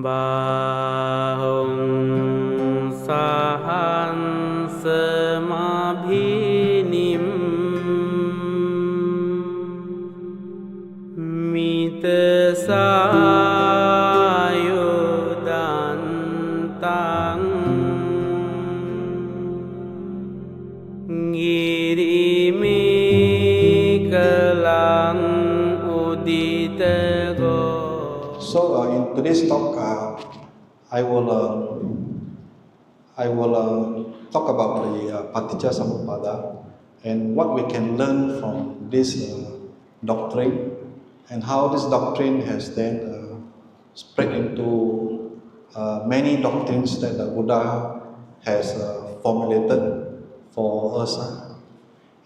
Bahong sahan semabhinim Mita sayudantang Ngirimi kelang uditego. So in today's talk, I will talk about the Paticca Samuppada and what we can learn from this doctrine and how this doctrine has then spread into many doctrines that the Buddha has formulated for us.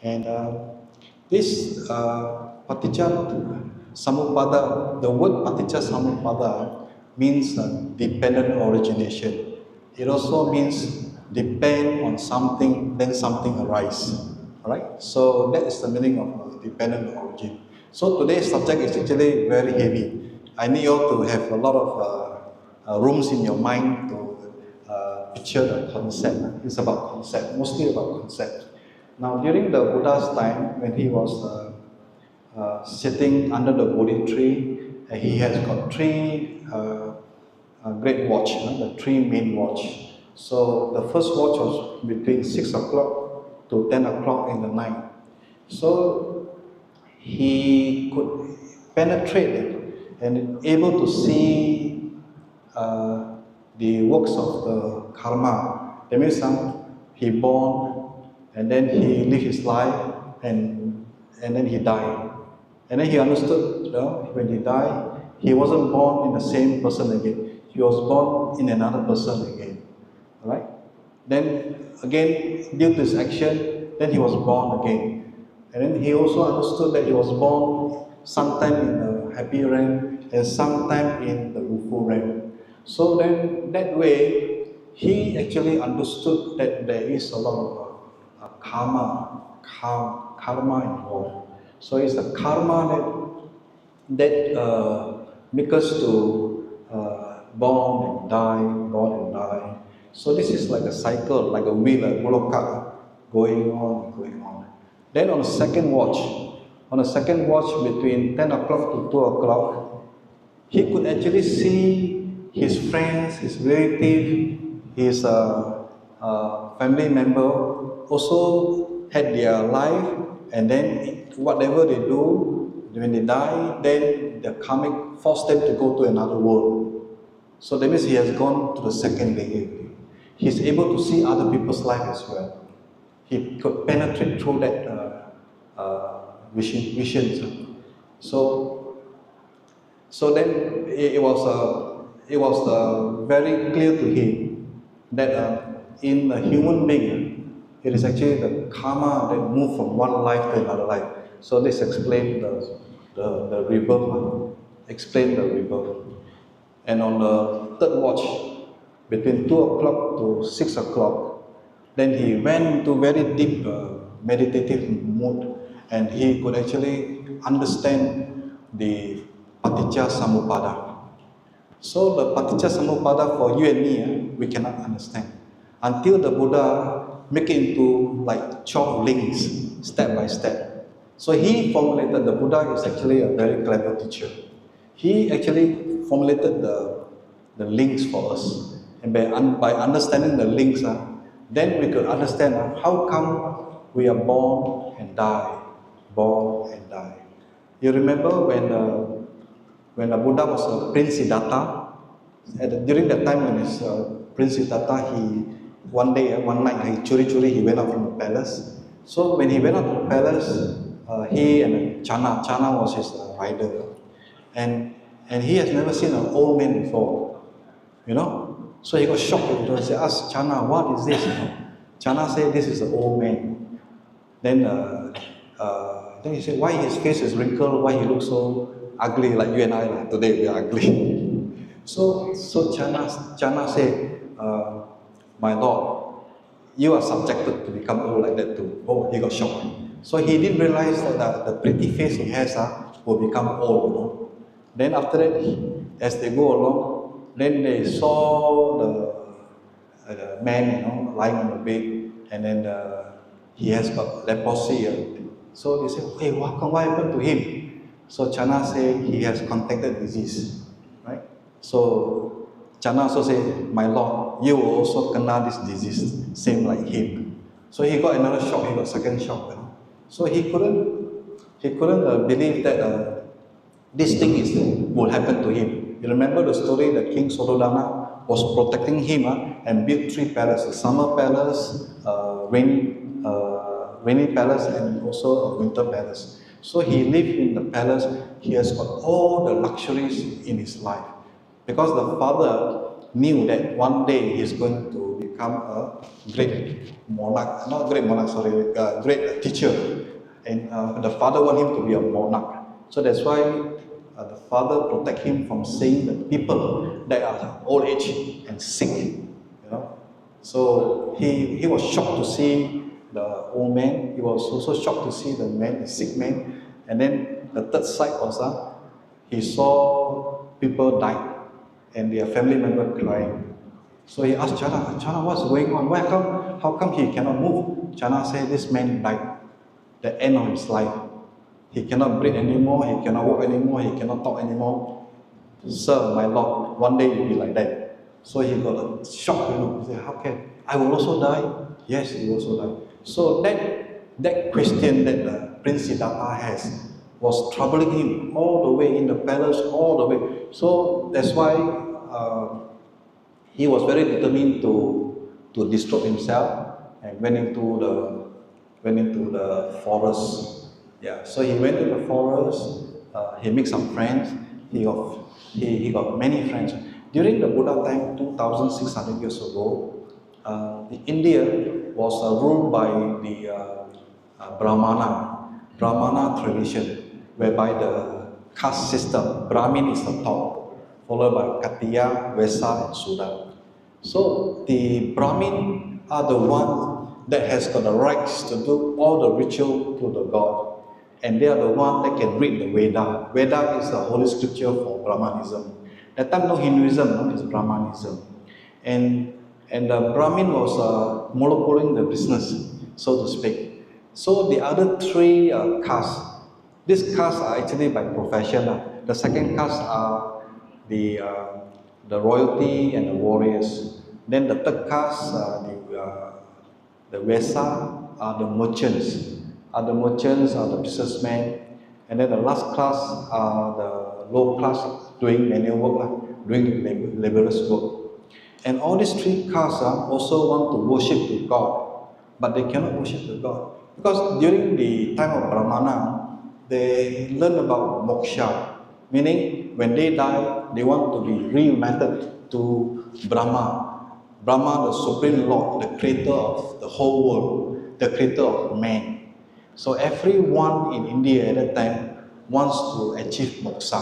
And this Paticca Samuppada, the word Paticca Samuppada means dependent origination. It also means depend on something, then something arise. Alright? So that is the meaning of dependent origin. So today's subject is actually very heavy. I need you to have a lot of rooms in your mind to picture the concept. It's about concept, mostly about concept. Now during the Buddha's time, when he was sitting under the Bodhi tree, he has got three great watch, the three main watch. So the first watch was between 6 o'clock to 10 o'clock in the night. So he could penetrate it and able to see the works of the karma. That means he born and then he lived his life and then he died. And then he understood, when he died, he wasn't born in the same person again. He was born in another person again. Alright? Then again, due to his action, then he was born again. And then he also understood that he was born sometime in the happy realm and sometime in the woeful realm. So then that way, he actually understood that there is a lot of karma involved. So it's the karma that makes us to born and die. So this is like a cycle, like a wheel, a goloka, going on. Then on the second watch between 10 o'clock to 2 o'clock, he could actually see his friends, his relatives, his family member also had their life, and then whatever they do, when they die, then the karmic forced them to go to another world. So that means he has gone to the second layer. He's able to see other people's life as well. He could penetrate through that visions. So then it was very clear to him that in a human being, it is actually the karma that moves from one life to another life. So this explains the rebirth. And on the third watch, between 2 o'clock to 6 o'clock, then he went into very deep meditative mood, and he could actually understand the Paticca Samuppada. So the Paticca Samuppada for you and me, we cannot understand until the Buddha make it into like 12 links, step by step. So he formulated, the Buddha is actually a very clever teacher. He actually formulated the links for us. And by understanding the links, then we could understand how come we are born and die. You remember when the Buddha was Prince Siddhartha, during that time when he's Prince Siddhartha, one night, he went out from the palace. So when he went out to the palace, he and Chana was his rider, and he has never seen an old man before, So he got shocked. He asked Chana, "What is this?" Chana said, "This is an old man." Then he said, "Why his face is wrinkled? Why he looks so ugly like you and I? Like today we are ugly." So Chana said, "My Lord, you are subjected to become old like that too." Oh, he got shocked. So he didn't realize that the pretty face he has will become old. Then after that, as they go along, Then they saw the man, lying on the bed, and then he has got leprosy. So they said, hey, what happened to him? So Chana said he has contracted disease, right? So Chana also said, my Lord, you will also kena this disease, same like him. So he got another shock, he got second shock. So he couldn't believe that this thing will happen to him. You remember the story that King Sododana was protecting him and built 3 palaces: summer palace, rainy palace, and also a winter palace. So he lived in the palace. He has got all the luxuries in his life because the father knew that one day he's going to become a great monarch, not great monarch, sorry, a great teacher. And the father wanted him to be a monarch. So that's why the father protect him from seeing the people that are old age and sick. So he was shocked to see the old man. He was also shocked to see the sick man. And then the third sight was he saw people die and their family member crying. So he asked Chana, what's going on? How come he cannot move? Chana said, this man died. The end of his life. He cannot breathe anymore, he cannot walk anymore, he cannot talk anymore. Sir, my Lord, one day you'll be like that. So he got a shock, He said, how can I will also die? Yes, he will also die. So that question that Prince Siddhartha has was troubling him all the way in the palace, all the way. So that's why he was very determined to destroy himself and went into the forest. Yeah, so he went to the forest. He made some friends. He got many friends. During the Buddha time, 2,600 years ago, India was ruled by the Brahmana tradition, whereby the caste system, Brahmin is the top, followed by Katiya, Vesa, and Sudra. So the Brahmin are the one that has got the rights to do all the ritual to the god. And they are the one that can read the Veda. Veda is the holy scripture for Brahmanism. That time no Hinduism, no, it's Brahmanism. And the Brahmin was monopolizing the business, so to speak. So the other 3 castes, these castes are actually by profession. The second caste are the royalty and the warriors. Then the third caste, the Vesa, are the merchants. The merchants are the businessmen, and then the last class are the low class doing manual work, doing laborious work. And all these 3 castes also want to worship the God, but they cannot worship the God. Because during the time of Brahmana, they learn about moksha, meaning when they die, they want to be reunited to Brahma. Brahma, the supreme Lord, the creator of the whole world, the creator of man. So everyone in India at that time wants to achieve moksha.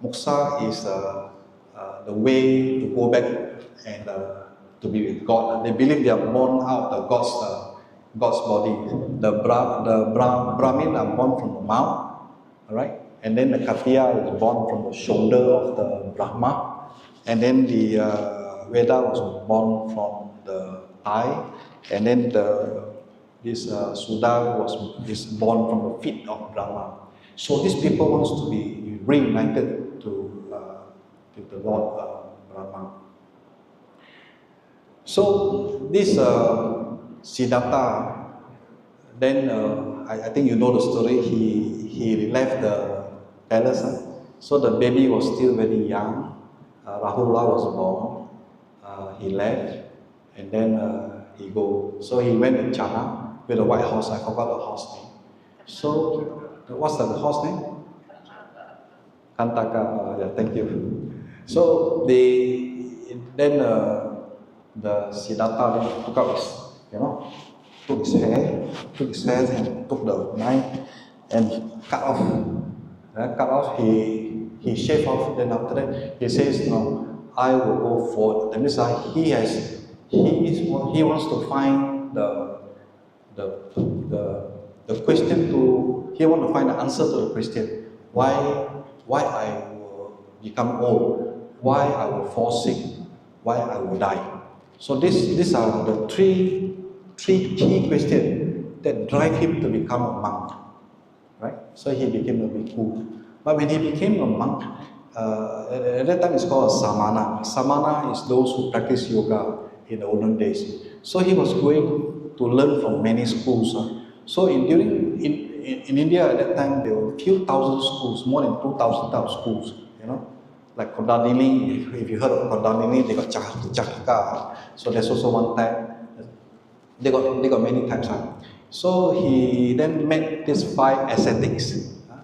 Moksha is the way to go back and to be with God. They believe they are born out of God's body. The Brahmin are born from the mouth, right? And then the Katiya is born from the shoulder of the Brahma, and then the Veda was born from the thigh, and then this Sudha is born from the feet of Brahma. So these people wants to be reunited to the Lord Brahma. So this Siddhartha, then I think you know the story. He left the palace. So the baby was still very young. Rahula was born. He left, and then he go. So he went to Chana with a white horse. I forgot the horse name. So what's the horse name? Kantaka. Yeah, thank you. So then the Siddhartha then took out his hair and took the knife and cut off. He shaved off. Then after that, he says, "No, I will go forward." That means he wants to find the question he want to find the answer to the question why I will become old, why I will fall sick, why I will die. So these are the three key questions that drive him to become a monk, right? So he became a bhikkhu. But when he became a monk, at that time it's called a samana. Samana is those who practice yoga in the olden days. So he was going to learn from many schools. So in India at that time there were a few thousand schools, more than 2,000 types of schools, you know. Like Kodadini, if you heard of Kodadini, they got Chakka. So there's also one type. They got many types. So he then met these 5 ascetics,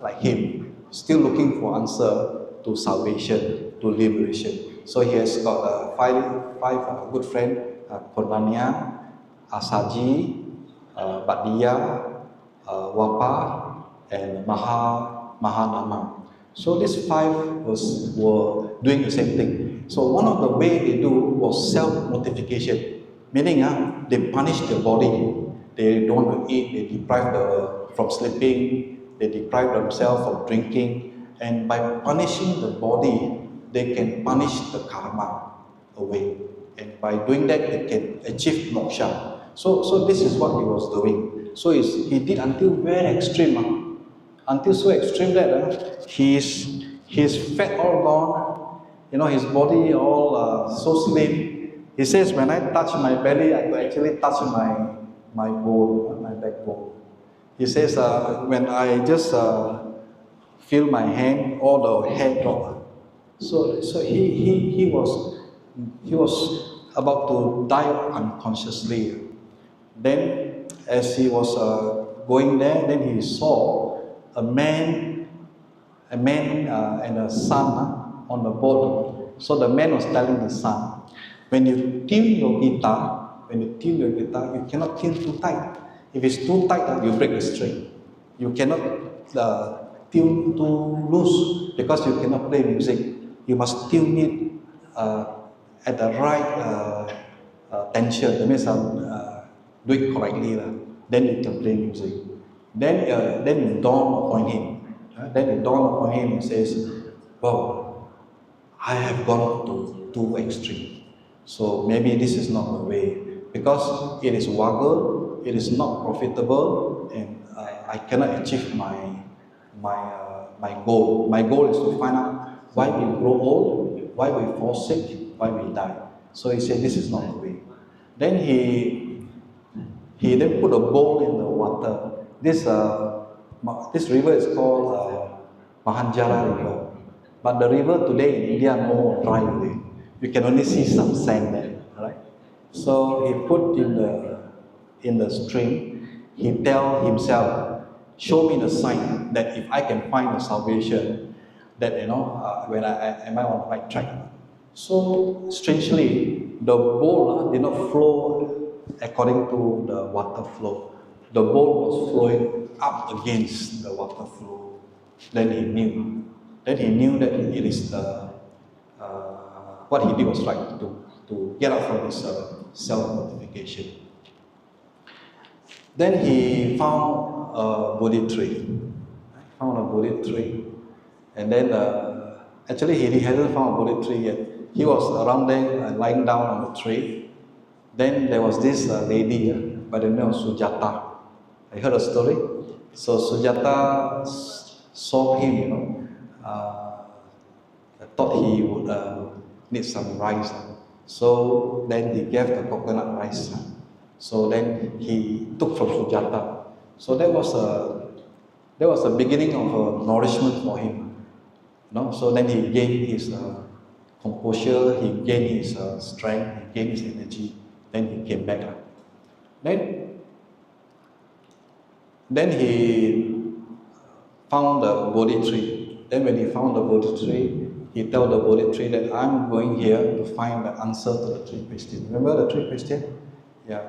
like him, still looking for answer to salvation, to liberation. So he has got five good friends, Konanya, Asaji, Badia, Wapa, and Mahanama. So these 5 were doing the same thing. So one of the ways they do was self-mortification, meaning they punish their body. They don't want to eat, they deprive from sleeping, they deprive themselves from drinking, and by punishing the body, they can punish the karma away. And by doing that, they can achieve moksha. So this is what he was doing. So he did until very extreme. Until so extreme that his fat all gone, you know, his body all so slim. He says, when I touch my belly, I could actually touch my bone, my backbone. He says, when I just feel my hand, all the hair drop. So he was about to die unconsciously. Then, as he was going there, then he saw a man and a son on the boat. So the man was telling the son, when you tune your guitar, you cannot tune too tight. If it's too tight, you break the string. You cannot tune too loose because you cannot play music. You must tune it at the right tension. That means do it correctly. Then you can play music. Then it dawned upon him. And says, "Wow, I have gone to too extreme. So maybe this is not the way, because it is waggle, it is not profitable, and I cannot achieve my goal. My goal is to find out why we grow old, why we fall sick, why we die." So he said, "This is not the way." Then he then put a bowl in the water. This river is called Mahanjara River. But the river today in India no more dry today. You can only see some sand there, right? So he put in the stream. He tell himself, "Show me the sign that if I can find the salvation, that when am I on the right track." So strangely, the bowl did not flow according to the water flow. The bowl was flowing up against the water flow. Then he knew that it is what he did was right to get out from this self-mortification. Then he found a Bodhi tree. And then actually he hadn't found a Bodhi tree yet. He was around there lying down on the tree. Then there was this lady by the name of Sujata. I heard a story. So Sujata saw him, thought he would need some rice. So then he gave the coconut rice. So then he took from Sujata. So that was the beginning of a nourishment for him. So then he gained his composure, he gained his strength, he gained his energy. Then he came back. Then he found the Bodhi tree. Then when he found the Bodhi tree, he told the Bodhi tree that I'm going here to find the answer to the 3 questions. Remember the 3 questions? Yeah.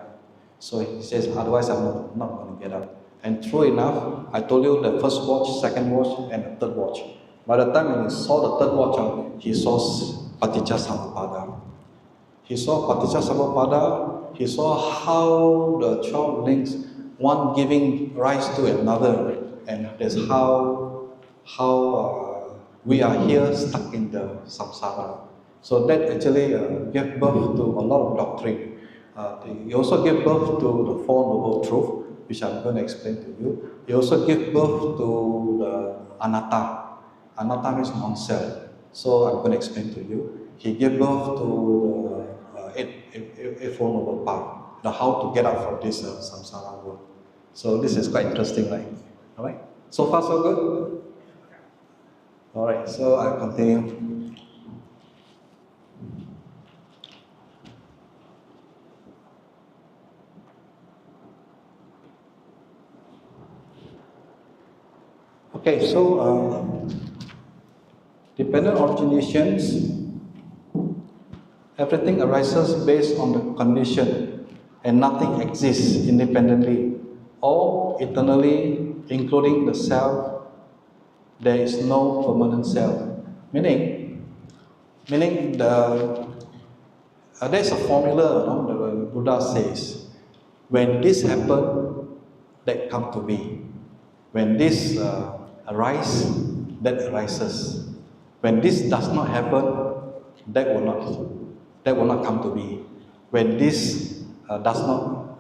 So he says, otherwise I'm not going to get up. And true enough, I told you the first watch, second watch, and the third watch. By the time when he saw the third watch, he saw Paticca Samuppada. He saw Paticca Samuppada. He saw how the 12 links, one giving rise to another, and that's how we are here stuck in the samsara. So that actually gave birth to a lot of doctrine. He also gave birth to the Four Noble Truths, which I'm going to explain to you. He also gave birth to the Anatta. Anatta means non-self. So I'm going to explain to you. He gave birth to the Four Noble Path, the how to get out from this samsara world. So this is quite interesting, right? All right. So far, so good. All right. So I continue. Okay. So dependent originations. Everything arises based on the condition, and nothing exists independently or eternally, including the self. There is no permanent self. Meaning there's a formula, the Buddha says, when this happens, that come to be. When this arises, that arises. When this does not happen, that will not come to be. When this does not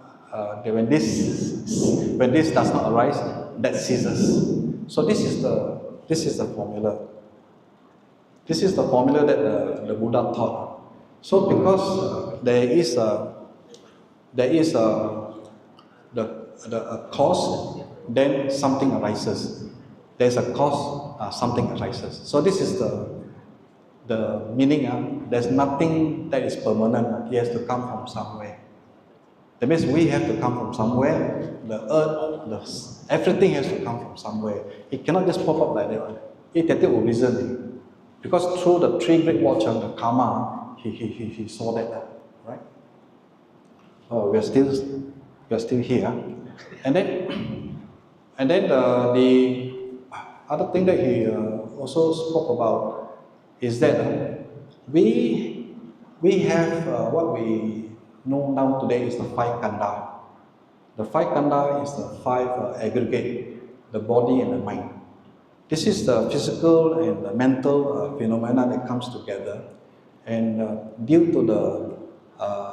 arise, that ceases. So this is the formula. This is the formula that the Buddha taught. So because there is a cause, then something arises. There's a cause, something arises. So this is the meaning. There's nothing that is permanent. It has to come from somewhere. That means we have to come from somewhere. The earth, everything has to come from somewhere. It cannot just pop up like that. It has a reason. Because through the three great watchers, the karma, he saw that, right? Oh, we are still here. And then the other thing that he also spoke about is that we have what we know now today is the five khandha. The five khandha is the five aggregate, the body and the mind. This is the physical and the mental phenomena that comes together, and due to the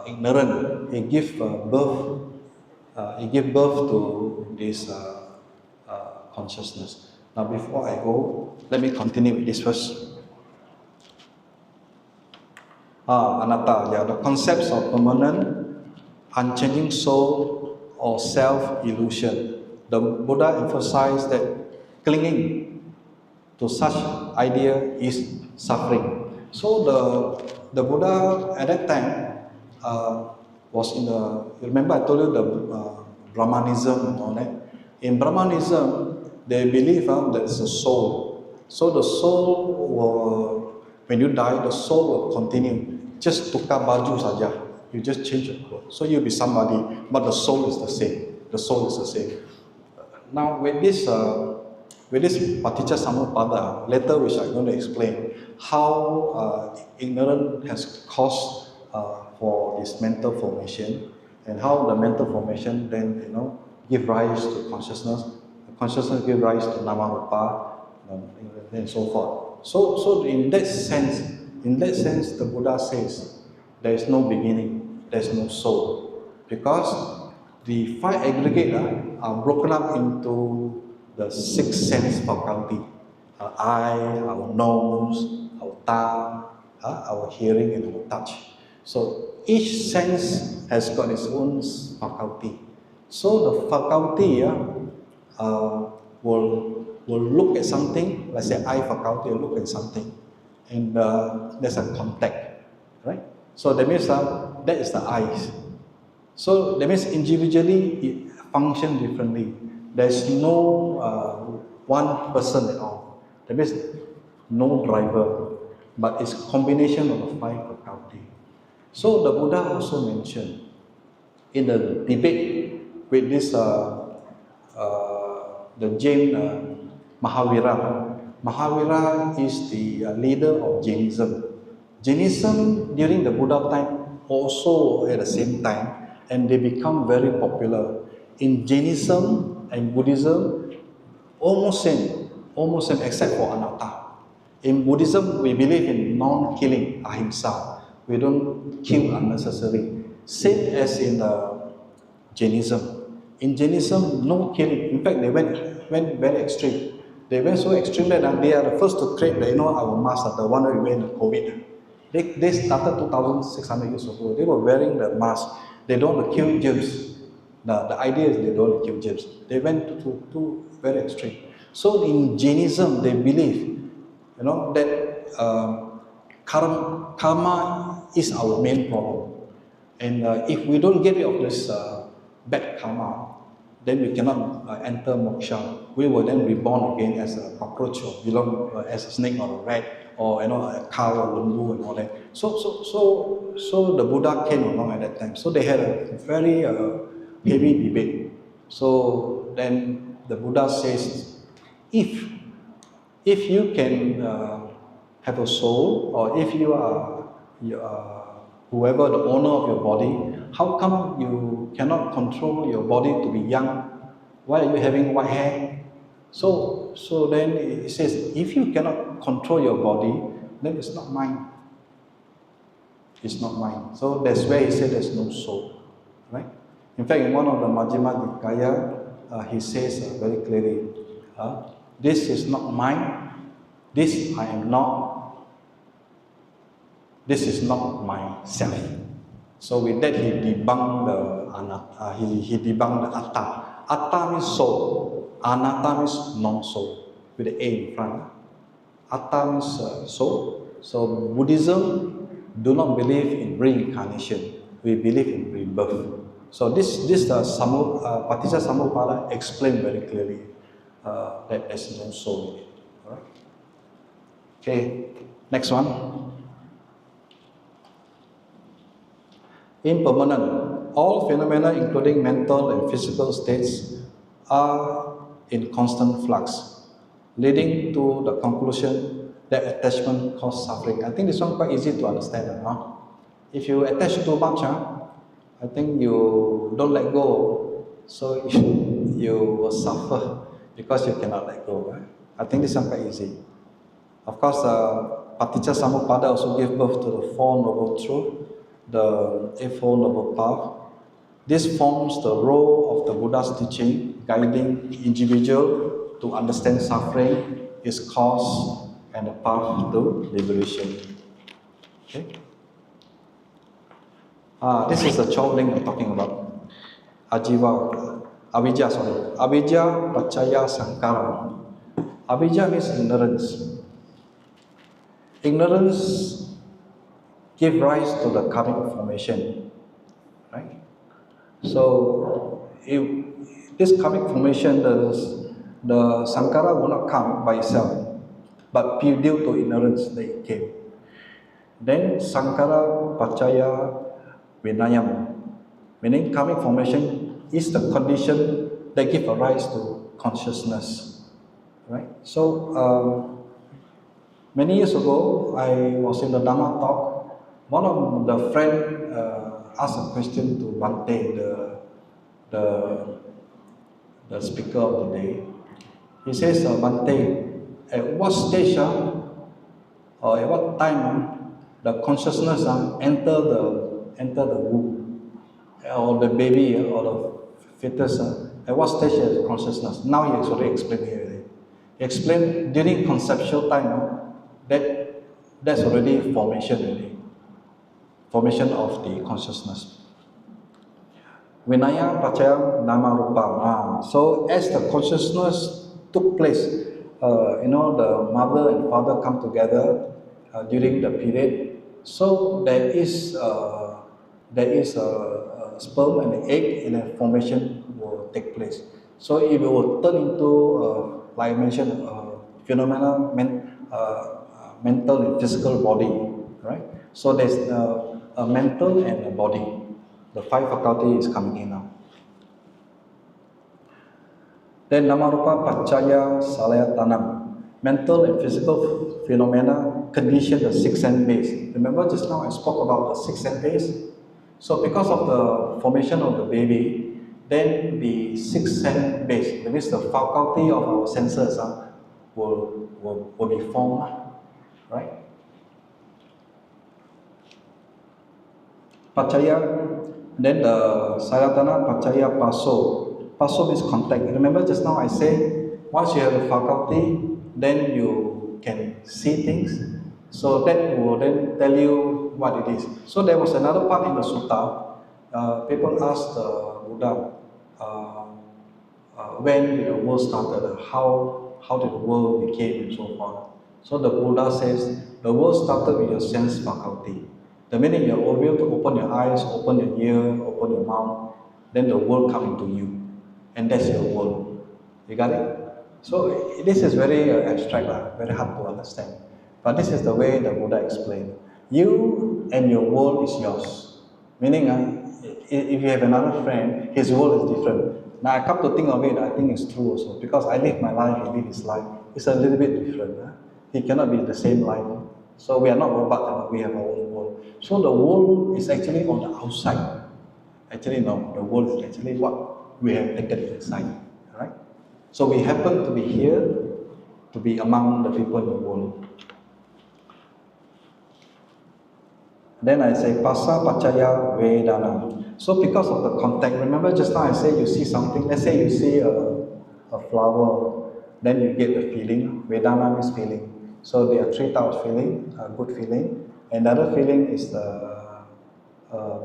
ignorant, it gives birth to this consciousness. Now, before I go, let me continue with this verse. Anatta, the concepts of permanent, unchanging soul or self-illusion. The Buddha emphasized that clinging to such idea is suffering. So the Buddha at that time was in the. Remember I told you the Brahmanism and all that. In Brahmanism, they believe there's a soul. So the soul will, when you die, the soul will continue. Just tukar baju saja. You just change your clothes. So you'll be somebody, but the soul is the same. The soul is the same. Now with this Paticca Samuppada, later which I'm going to explain how ignorance has caused for this mental formation, and how the mental formation then give rise to consciousness. The consciousness give rise to namarupa, and so forth. So in that sense, the Buddha says there is no beginning, there is no soul, because the five aggregates are broken up into the six sense faculty: our eye, our nose, our tongue, our hearing, and our touch. So each sense has got its own faculty. So the faculty will look at something. Let's say eye faculty will look at something, and there's a contact, right? So that means that is the eyes. So that means individually it functions differently. There's no one person at all. That means no driver, but it's a combination of the five faculty. So the Buddha also mentioned in the debate with this the Jain Mahavira. Mahavira is the leader of Jainism. Jainism during the Buddha time also at the same time, and they become very popular. In Jainism and Buddhism, almost same, except for anatta. In Buddhism, we believe in non-killing, ahimsa. We don't kill unnecessarily. Same as in Jainism. In Jainism, no killing. In fact, they went very extreme. They went so extreme that they are the first to create our mask, the one we wear in the COVID. They started 2,600 years ago. They were wearing the mask. They don't want to kill germs. The idea is they don't want to kill germs. They went to very extreme. So in Jainism, they believe, that karma is our main problem. And if we don't get rid of this bad karma, then we cannot enter moksha. We will then reborn again as a cockroach or belong as a snake or a rat or a cow or lembu and all that. So the Buddha came along at that time. So they had a very heavy debate. So then the Buddha says, if you can have a soul, or if you are whoever the owner of your body, how come you cannot control your body to be young? Why are you having white hair? So then it says, if you cannot control your body, then it's not mine. It's not mine. So that's where he said there's no soul, right? In fact, in one of the Majjhima Nikaya, he says very clearly, this is not mine. This I am not. This is not myself. So with that, he debunked the anatta. He debunked the atta. Atta means soul. Anatta means non-soul, with the A in front. Atta means soul. So Buddhism do not believe in reincarnation. We believe in rebirth. So this Paticca Samuppada explained very clearly that there's no soul in it. All right? Okay, next one. Impermanent. All phenomena, including mental and physical states, are in constant flux, leading to the conclusion that attachment causes suffering. I think this one quite easy to understand. If you attach too much, I think you don't let go, so you will suffer because you cannot let go. Right? I think this one quite easy. Of course, Paticca Samuppada also gave birth to the Four Noble Truths, the Eightfold Noble Path. This forms the role of the Buddha's teaching, guiding the individual to understand suffering, its cause, and the path to liberation. Okay? This is the 12 link I'm talking about. Avijja, Pacaya, Sankara. Avijja means ignorance. Ignorance gives rise to the karmic formation, right? So, if this karmic formation, the Sankara will not come by itself, but due to ignorance that it came. Then Sankara, Pacaya, Vinayam, meaning karmic formation is the condition that gives rise to consciousness, right? So, many years ago, I was in the Dhamma talk. One of the friend asked a question to Bhante, the speaker of the day. He says, Bhante, at what stage or at what time the consciousness enter the womb, or the baby or the fetus? At what stage is consciousness? Now he has already explained here. He explained during conceptual time that's already formation of the consciousness. Vinaya Pacaya Nama Rupa. So as the consciousness took place, the mother and father come together during the period. So there is a sperm and the egg, and a formation will take place. So it will turn into, like I mentioned, phenomena, mental and physical body, right? So there's a mental and a body. The five faculty is coming in now. Then Namarupa Pacaya Salaya Tanam. Mental and physical phenomena condition the six sense base. Remember just now I spoke about the six sense base? So because of the formation of the baby, then the six sense base, that means the faculty of our senses will be formed. right? Pacaya, then the Sayatana Pacaya Paso. Paso means contact. Remember just now I say, once you have the faculty, then you can see things. So that will then tell you what it is. So there was another part in the sutta. People asked Buddha, uh, when the world started, how did the world became and so forth. So the Buddha says, the world started with your sense faculty. The minute you're able to open your eyes, open your ear, open your mouth, then the world comes into you. And that's your world. You got it? So this is very abstract, very hard to understand. But this is the way the Buddha explained. You and your world is yours. Meaning, if you have another friend, his world is different. Now I come to think of it, I think it's true also. Because I live my life, he lives his life. It's a little bit different. He cannot be the same life. So we are not robots, we have our own world. So the world is actually on the outside. Actually, no, the world is actually what we have taken inside. Right? So we happen to be here, to be among the people in the world. Then I say Pasa Pacaya Vedana. So because of the contact, remember just now I say you see something, let's say you see a flower, then you get the feeling. Vedana means feeling. So there are three types of feeling, a good feeling. Another feeling is the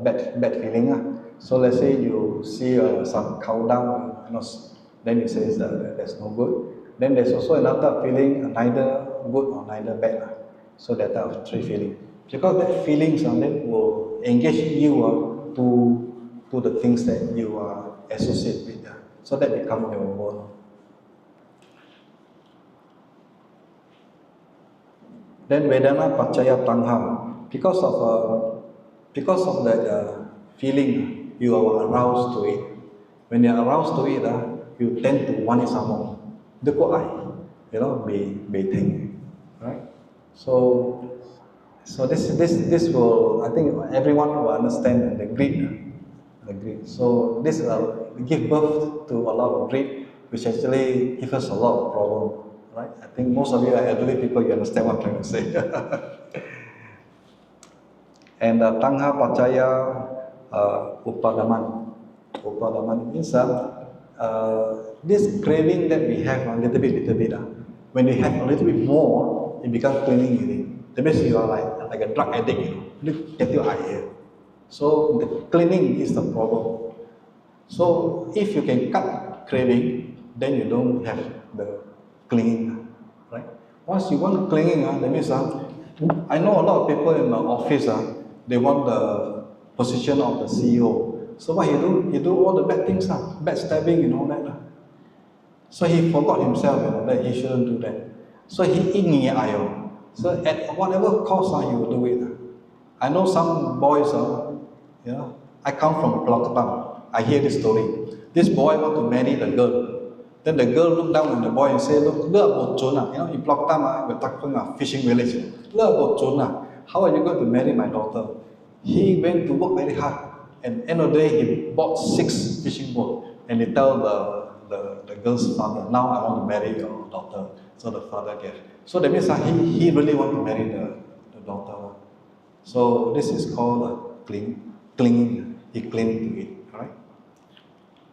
bad feeling. So let's say you see some cow dung, then you say that's no good. Then there's also another feeling, neither good or neither bad. So that type of three feelings. Because that feelings then will engage you to the things that you are associated with. So that becomes your world. Then Vedana Pacaya Tanha. Because of that feeling, you are aroused to it. When you are aroused to it, you tend to want it some more. Đức có ai, bị thing, right? So this will, I think everyone will understand the greed. So this give birth to a lot of greed, which actually gives us a lot of problem, right? I think most of you are elderly people, you understand what I'm trying to say. And Tangha Pacaya Upadaman. Upadaman means this craving that we have a little bit. When we have a little bit more, it becomes craving already. That means you are like a drug addict, Look at your eye here. So the cleaning is the problem. So if you can cut craving, then you don't have the clinging, right? Once you want clinging, that means I know a lot of people in the office, they want the position of the CEO. So what he do? He do all the bad things, backstabbing and all that. So he forgot himself, that he shouldn't do that. So he ignorant ayo. So at whatever cost, you will do it. I know some boys, I come from Blocktown. I hear this story. This boy want to marry the girl. Then the girl look down on the boy and say, look about Jonah. In Blocktown, we're talking about fishing village. Look about Jonah. How are you going to marry my daughter? He went to work very hard. And end of the day, he bought 6 fishing boats. And he tell the girl's father, now I want to marry your daughter. So the father gave. So that means he really want to marry the daughter. So this is called clinging. He cling to it, right?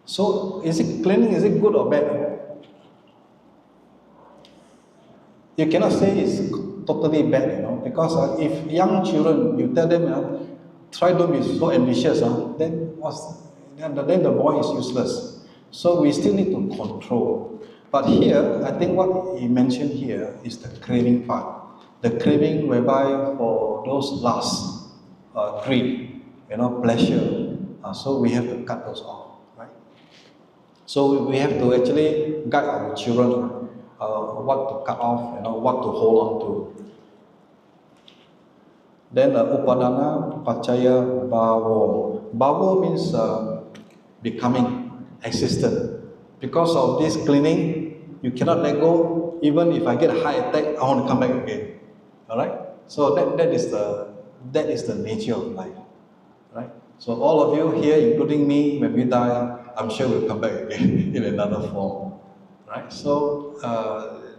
So is it clinging? Is it good or bad? You cannot say it's totally bad, because if young children, you tell them, try don't be so ambitious, then the boy is useless. So we still need to control. But here, I think what he mentioned here is the craving part. The craving whereby for those lust, greed, pleasure. So we have to cut those off, right? So we have to actually guide our children what to cut off, what to hold on to. Then Upadana Pacaya Bhavo. Bhavo means becoming, existent. Because of this cleaning, you cannot let go. Even if I get a heart attack, I want to come back again. Alright? So that is the nature of life. Right? So all of you here, including me, when we die, I'm sure we'll come back again in another form. Right? So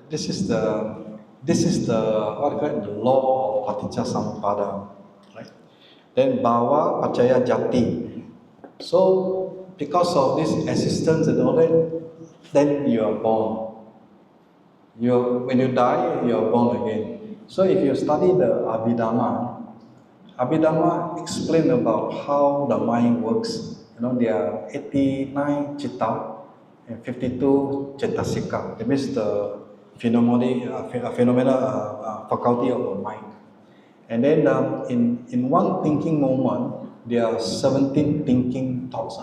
this is the This is the what you call it, the law of Paticca Samuppada, right? Then Bhava Pachaya Jati. So because of this existence and all that, then you are born. When you die, you are born again. So if you study the Abhidhamma explain about how the mind works. There are 89 citta and 52 cetasika. That means the faculty of the mind. And then in one thinking moment, there are 17 thinking thoughts.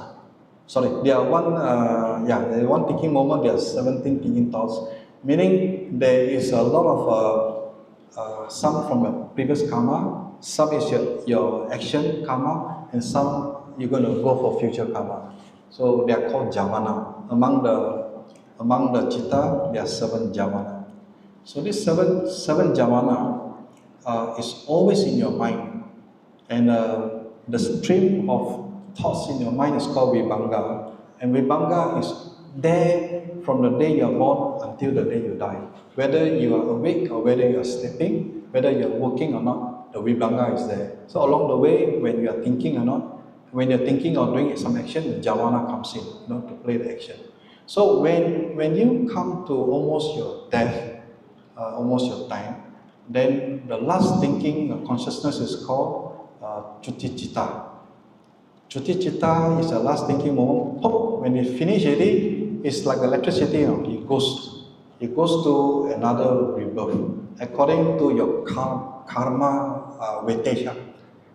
Sorry, there are one thinking moment, there are 17 thinking thoughts. Meaning there is a lot of some from the previous karma, some is your action karma, and some you're going to go for future karma. So they are called javana. Among the citta, there are 7 javana. So this seven javana is always in your mind, and the stream of thoughts in your mind is called vibhanga, and vibhanga is there from the day you are born until the day you die. Whether you are awake or whether you are sleeping, whether you are working or not, the vibhanga is there. So along the way, when you are thinking or not, when you're thinking or doing some action, the javana comes in, to play the action. So when you come to almost your death, almost your time, then the last thinking consciousness is called Chuti Citta. Chuti Citta is the last thinking moment. Pop, when it finishes already, it's like electricity. It goes to another rebirth according to your karma weightage.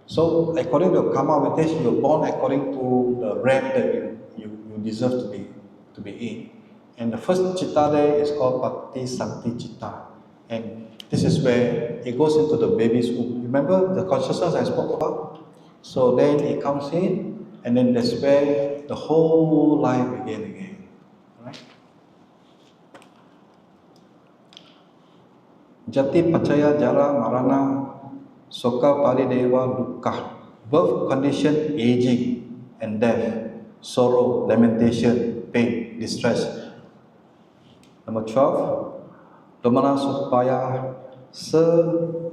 So according to your karma weightage, you're born according to the rank that you deserve to be in. And the first citta there is called Patisakti Citta. And this is where it goes into the baby's womb. Remember the consciousness I spoke about? So then it comes in, and then that's where the whole life begins again. Right? Jati Pachaya Jara Marana Soka Parideva Dukkha. Birth, condition, aging, and death. Sorrow, lamentation, pain, distress. Number 12. Domana Supaya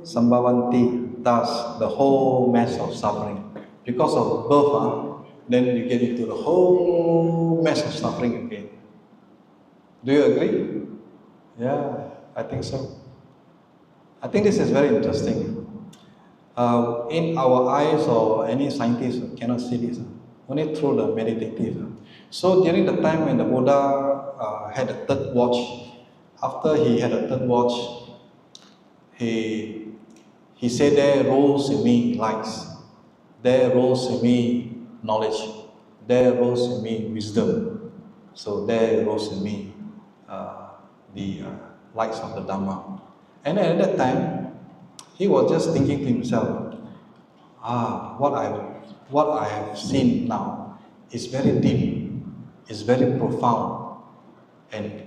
Sambhavanti, thus the whole mess of suffering. Because of birth, then you get into the whole mess of suffering again. Do you agree? Yeah, I think so. I think this is very interesting. In our eyes, or any scientist cannot see this, only through the meditative. So during the time when the Buddha had a third watch, after he had a third watch, he said, there rose in me lights, there rose in me knowledge, there rose in me wisdom. So there rose in me the lights of the Dhamma. And at that time, he was just thinking to himself, what I have seen now is very deep, is very profound, and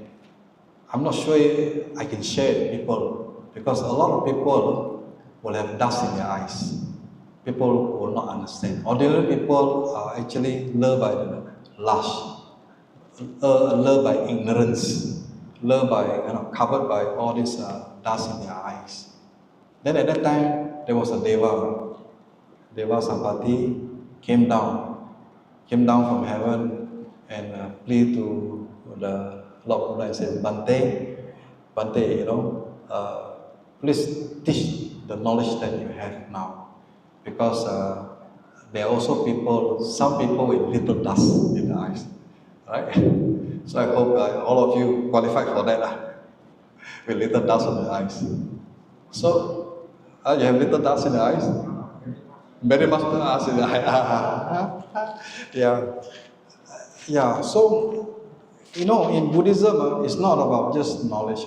I'm not sure I can share it with people, because a lot of people will have dust in their eyes. People will not understand. Ordinary people are actually lured by the lust, lured by ignorance, lured by, covered by all this dust in their eyes. Then at that time, there was a Deva Sampati came down from heaven and plead to the Lord Buddha and said, Bante, please teach the knowledge that you have now. Because there are also some people with little dust in the eyes. Right? So I hope all of you qualify for that, with little dust in the eyes. So, you have little dust in the eyes? Very much dust in the eyes. Yeah, so, in Buddhism, it's not about just knowledge.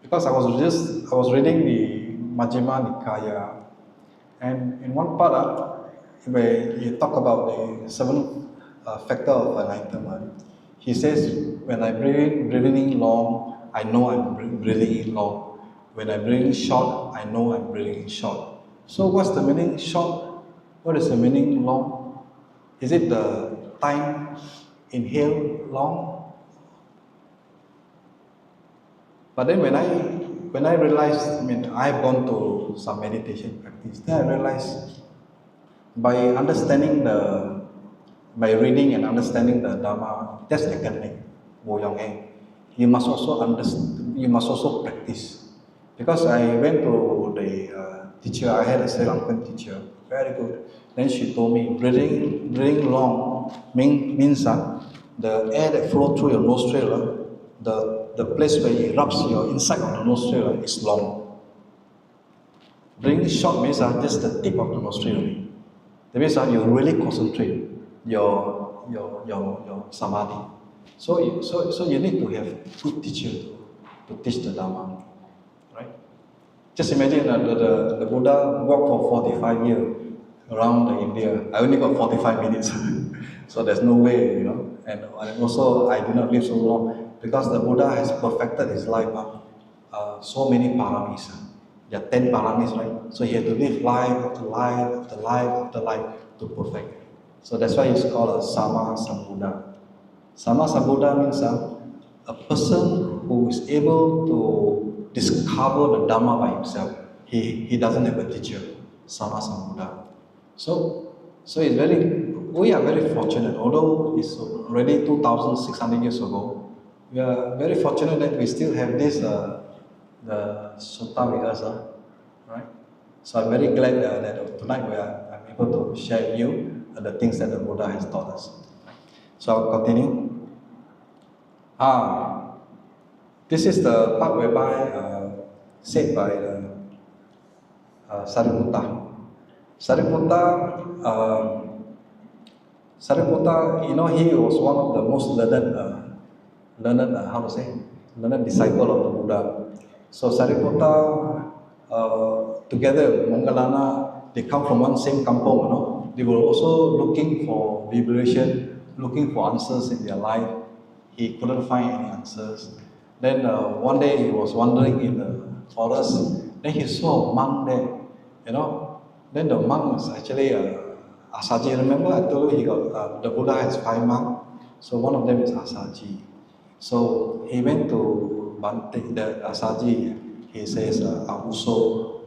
Because I was reading the Majjhima Nikaya, and in one part, where he talk about the 7 factor of enlightenment, he says, when I breathe in long, I know I'm breathing in long. When I breathe in short, I know I'm breathing in short. So what's the meaning short? What is the meaning long? Is it the time inhale long? But then when when I realized, I've gone to some meditation practice, then I realized by reading and understanding the Dharma, that's academic, you must also understand, you must also practice. Because I went to the teacher, I had a Sri Lankan teacher, very good. Then she told me, breathing long means the air that flows through your nostril, the place where it rubs your inside of the nostril is long. Breathing short means just the tip of the nostril. That means you really concentrate your samadhi. So you need to have good teacher to teach the Dharma, right? Just imagine the Buddha walked for 45 years around India. I only got 45 minutes, so there's no way, And also I did not live so long because the Buddha has perfected his life. So many paramis. There are 10 paramis, right? So he had to live life after life after life after life to perfect. So that's why he's called a Samuppada. Samuppada means a person who is able to discover the Dhamma by himself. He doesn't have a teacher. Samuppada. So we are very fortunate, although it's already 2,600 years ago, we are very fortunate that we still have this the sutta with us, right? So I'm very glad that tonight I'm able to share with you the things that the Buddha has taught us. So I'll continue. This is the part whereby said by Sariputta. Sariputta, he was one of the most learned disciple of the Buddha. So Sariputta, together, Moggallana, they come from one same kampong, They were also looking for liberation, looking for answers in their life. He couldn't find any answers. Then one day he was wandering in the forest. Then he saw a monk there, Then the monk was actually Asaji. Remember I told you the Buddha has 5 monks. So one of them is Asaji. So he went to the Asaji. He says, Abuso,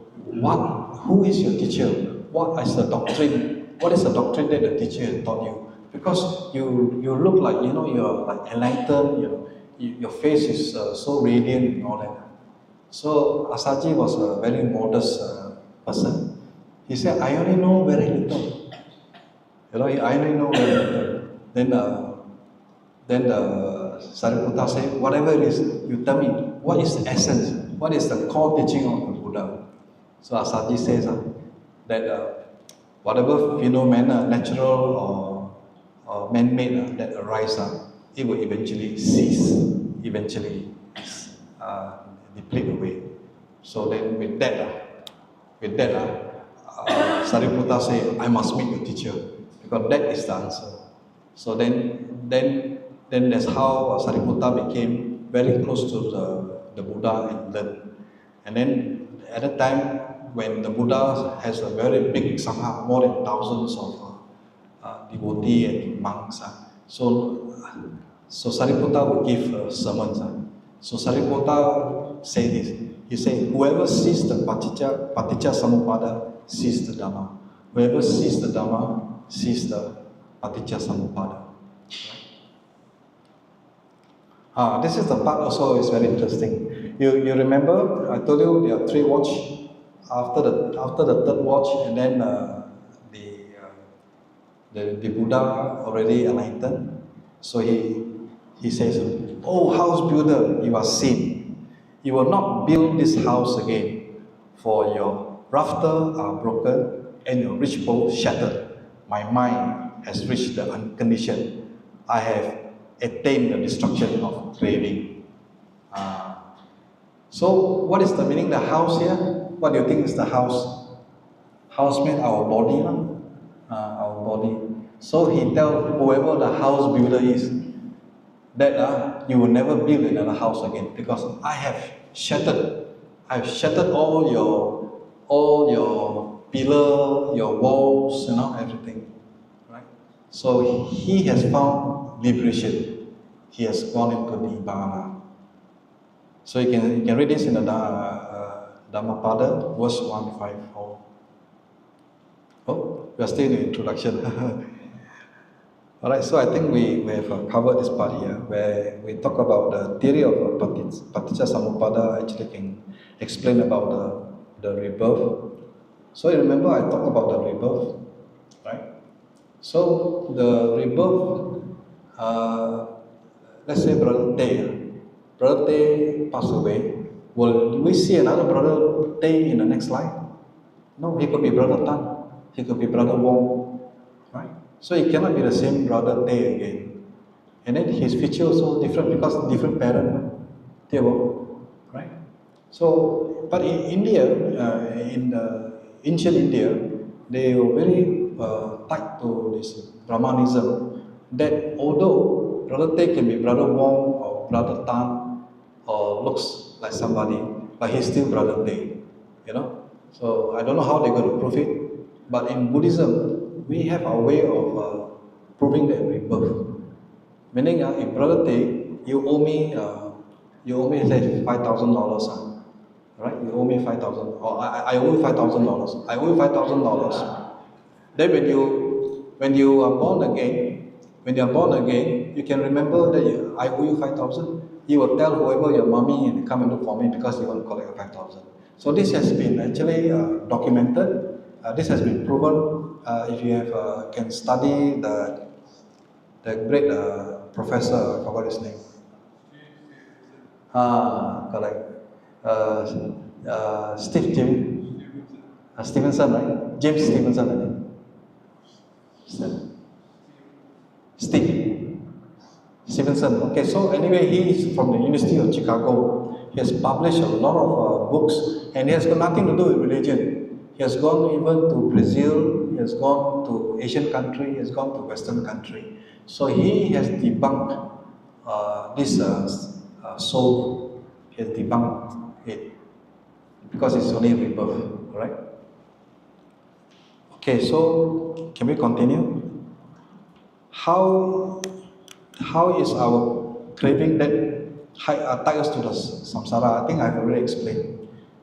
who is your teacher? What is the doctrine? What is the doctrine that the teacher has taught you? Because you look like, you're like enlightened, your face is so radiant and all that. So Asaji was a very modest person. He said, I only know very little. I only know very little. Then the Sariputta said, whatever it is, you tell me, what is the essence? What is the core teaching of the Buddha? So Asaji says that whatever phenomena, natural or man-made that arise, it will eventually cease, eventually deplete away. So then with that, Sariputta said, I must meet your teacher because that is the answer. So then that's how Sariputta became very close to the Buddha and learned. And then at that time, when the Buddha has a very big sangha, more than thousands of devotees and monks, so Sariputta would give sermons. So Sariputta said this. He said, whoever sees the Paticca Samuppada sees the Dhamma. Whoever sees the Dhamma sees the Paticca Samuppada. This is the part also is very interesting. You remember I told you there are 3 watch. After the 3rd watch, and then the Buddha already enlightened. So he says, "Oh house builder, you are seen. You will not build this house again, for your rafters are broken and your rich pole shattered. My mind has reached the unconditioned. I have attained the destruction of craving." So what is the meaning of the house here? What do you think is the house? House means our body, our body. So he tells whoever the house builder is that you will never build another house again because I have shattered all your pillar, your walls, everything, right? So he has found liberation. He has gone into Nibbana. So you can read this in the Dhammapada, verse 154. Oh, we are still in the introduction. Alright, so I think we have covered this part here, where we talk about the theory of Paticca Samuppada. Actually can explain about the rebirth. So you remember I talked about the rebirth, right? So the rebirth, let's say Brother Tay passed away. Will we see another Brother Tay in the next life? No, he could be Brother Tan, he could be Brother Wong, right? So it cannot be the same Brother Tay again. And then his feature also different because different parent, right? So, but in India, in ancient India, they were very tied to this Brahmanism. That although Brother Tay can be Brother Wong or Brother Tan or looks like somebody, but he's still Brother Tay, you know. So I don't know how they're going to prove it, but in Buddhism, we have our way of proving that rebirth. Meaning, if Brother Tay, you owe me say $5,000, right? You owe me 5,000, or I owe you $5,000. I owe you $5,000. Then when you are born again, you can remember that I owe you 5,000. You will tell whoever your mommy and come and look for me because you want to collect 5,000. So this has been actually documented. This has been proven. If you have can study the great professor, I forgot his name. Correct. Stevenson, right? James Stevenson, I think. Steve Stevenson. Okay, so anyway, he is from the University of Chicago. He has published a lot of books, and he has got nothing to do with religion. He has gone even to Brazil, he has gone to Asian country, he has gone to Western country. So he has debunked this soul. He has debunked it because it's only rebirth, right? Okay, so can we continue? How is our craving that tie us to the samsara? I think I've already explained.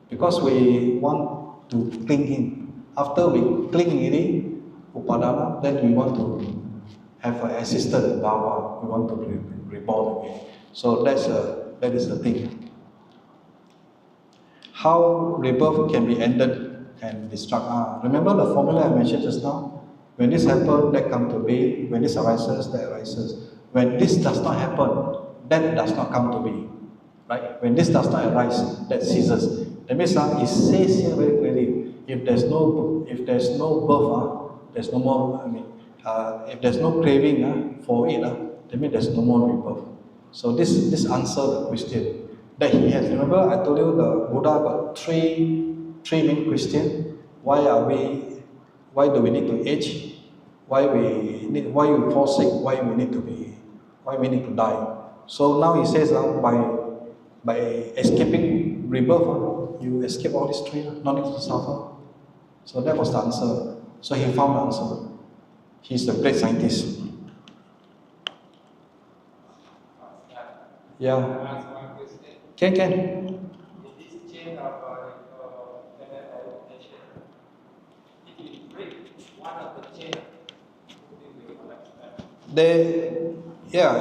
Because we want to cling in. After we cling in upadana, then we want to have an assistant bhava. We want to be reborn again. So that is the thing. How rebirth can be ended and destruct. Remember the formula I mentioned just now? When this happens, that comes to be. When this arises, that arises. When this does not happen, that does not come to be. Right? When this does not arise, that ceases. That means it says here very clearly, if there's no birth, there's no more. If there's no craving for it, that means there's no more rebirth. So this answers the question that he has. Remember, I told you the Buddha got three main questions. Why do we need to age? Why we fall sick? Why we need to die? So now he says by escaping rebirth, you escape all these three, no need to suffer. So that was the answer. So he found the answer. He's a great scientist. Yeah. Can.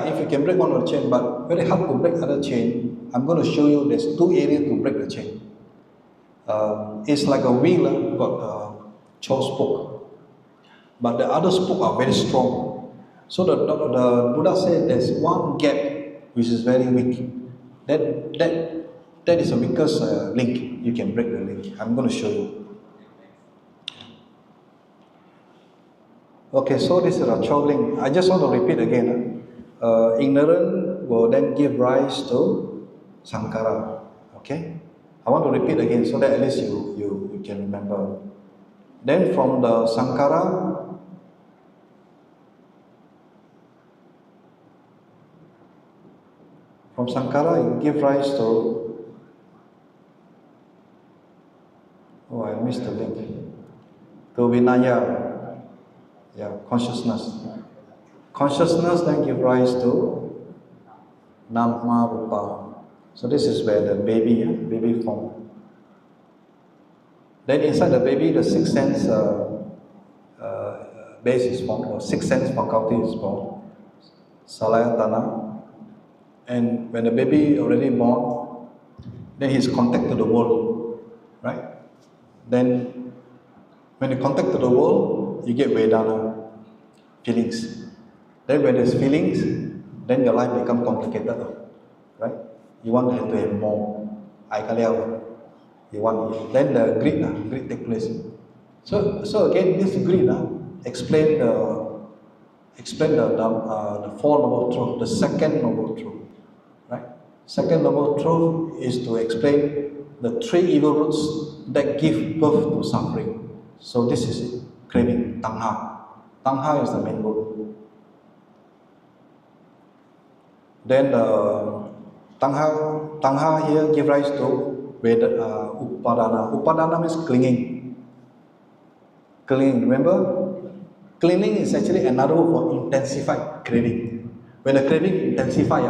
If you can break one of the chain, but very hard to break other chain. I'm going to show you there's two areas to break the chain. It's like a wheel got 12 spoke, but the other spoke are very strong. So the Buddha said there's one gap which is very weak. That is the weakest link. You can break the link. I'm going to show you. Okay, so this is a 12 link. I just want to repeat again. Ignorance will then give rise to sankhara. Okay, I want to repeat again so that at least you can remember. Then from the sankhara, it gives rise to. Oh, I missed the link. To vinaya. Yeah, consciousness. Consciousness then gives rise to nama rupa. So this is where the baby form. Then inside the baby, the sixth sense base is formed, or sixth sense faculty is formed, Salayatana. And when the baby already born, then he's contact to the world, right? Then when you contact to the world, you get Vedana, feelings. Then when there's feelings, then your life becomes complicated, right? You want to have more. You want, then the greed take place. So again, this greed explain the four noble truth, the second noble truth, right? Second noble truth is to explain the three evil roots that give birth to suffering. So this is it, craving, tanha. Tanha is the main root. Then tanha here give rise to upadana. Upadana means clinging. Clinging, remember? Clinging is actually another word for intensified craving. When the craving intensifies,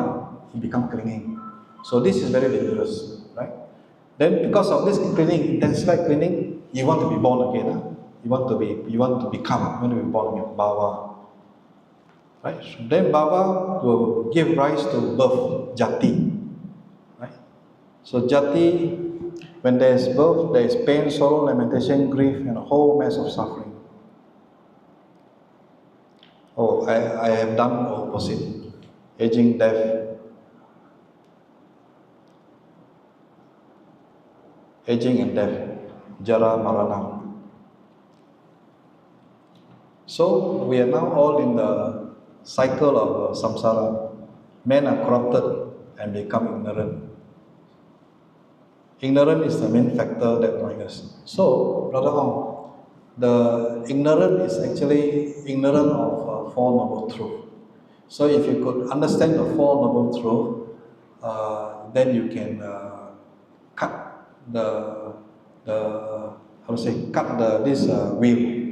it becomes clinging. So this is very dangerous, right? Then because of this clinging, intensified clinging, you want to be born again. You want to be born again, bhava. Right? So then bhava will give rise to birth, jati. Right? So jati, when there is birth, there is pain, sorrow, lamentation, grief, and a whole mass of suffering. Oh, I have done the opposite. Aging, death. Aging and death. Jara, marana. So we are now all in the cycle of samsara. Men are corrupted and become ignorant. Ignorant is the main factor that brings us. So, Brother Ong, the ignorant is actually ignorant of Four Noble Truths. So if you could understand the Four Noble Truths, then you can cut this wheel.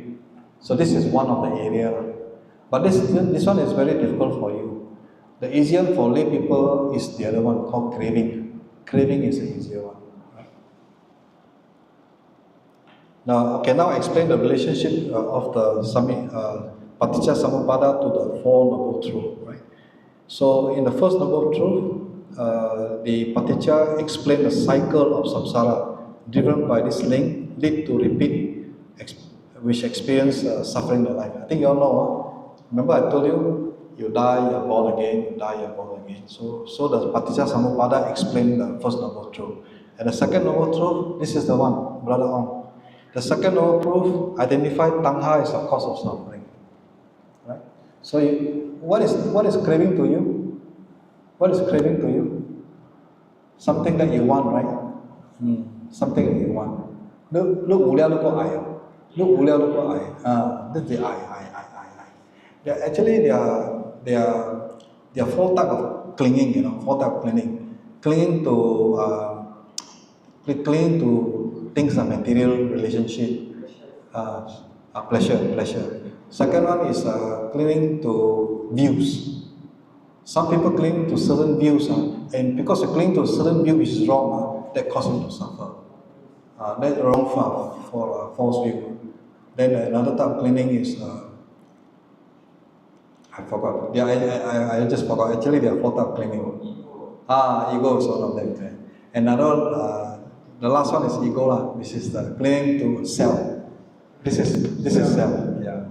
So this is one of the area. But this one is very difficult for you. The easier for lay people is the other one called craving. Craving is the easier one. Now explain the relationship of the Paticca Samuppada to the Four Noble Truths, right? So in the first Noble Truth, the Paticca explained the cycle of samsara, driven by this link, lead to repeat, which experience suffering in life. I think you all know. Remember I told you, you die, you're born again, you die, you're born again. So the Paticca Samuppada explained the first Noble Truth. And the second Noble Truth, this is the one, Brother Ong. The second Noble Truth identified tanha as a cause of suffering. Right? So what is craving to you? What is craving to you? Something that you want, right? Something that you want. Look, this is the I. There are four types of clinging, four types of clinging. Clinging to things like material, relationship, pleasure. Second one is clinging to views. Some people cling to certain views, and because they cling to a certain view which is wrong, that causes them to suffer. That's wrong for false view. Then another type of clinging is I forgot. Yeah, I just forgot. Actually, there are four types of clinging. Ego is one of them. Okay. Another, the last one is ego lah. This is the clinging to self. This is self. Yeah.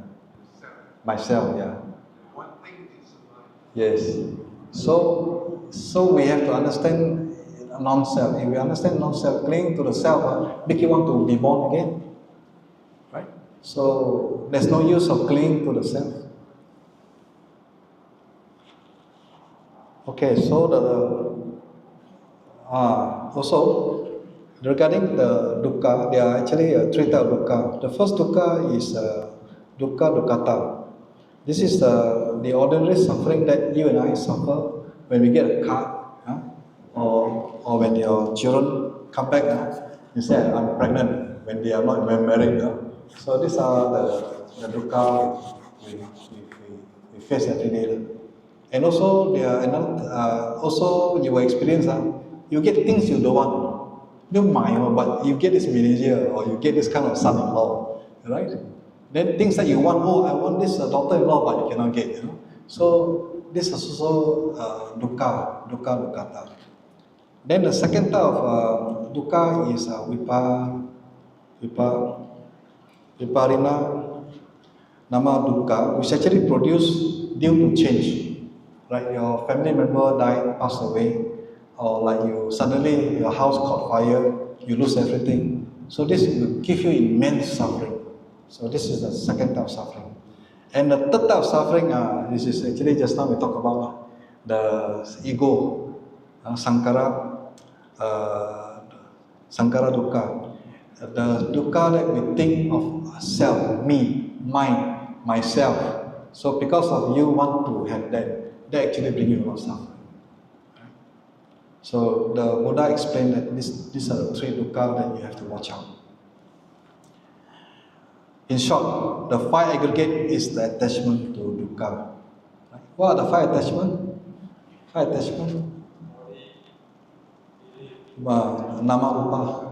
Myself. Yeah. One thing is survive. Yes. So we have to understand non-self. If we understand non-self, clinging to the self, make you want to be born again. Right? So there's no use of clinging to the self. Okay, so also regarding the dukkha, there are actually three types of dukkha. The first dukkha is dukkha dukkata. This is the ordinary suffering that you and I suffer when we get a car, or when your children come back. You say, I'm pregnant, when they are not even married. So these are the dukkha we face every day. And also, also you will experience you get things you don't want. You don't mind, but you get this manager or you get this kind of son-in-law, right? Then things that you want, I want this daughter-in-law, but you cannot get, So this is also dukkha, dukkata. Then the second type of dukkha is viparina nama dukkha, which actually produced due to change. Right, your family member died, passed away, or like you suddenly your house caught fire, you lose everything. So this will give you immense suffering. So this is the second type of suffering. And the third type of suffering, this is actually just now we talk about the ego, sankara dukkha. The dukkha that we think of self, me, mine, myself. So because of you want to have that actually bring you a lot of suffering. So the Buddha explained that these are the three dukkha that you have to watch out. In short, the five aggregate is the attachment to dukkha. Right? What are the five attachment? Five attachment? Nama rupa.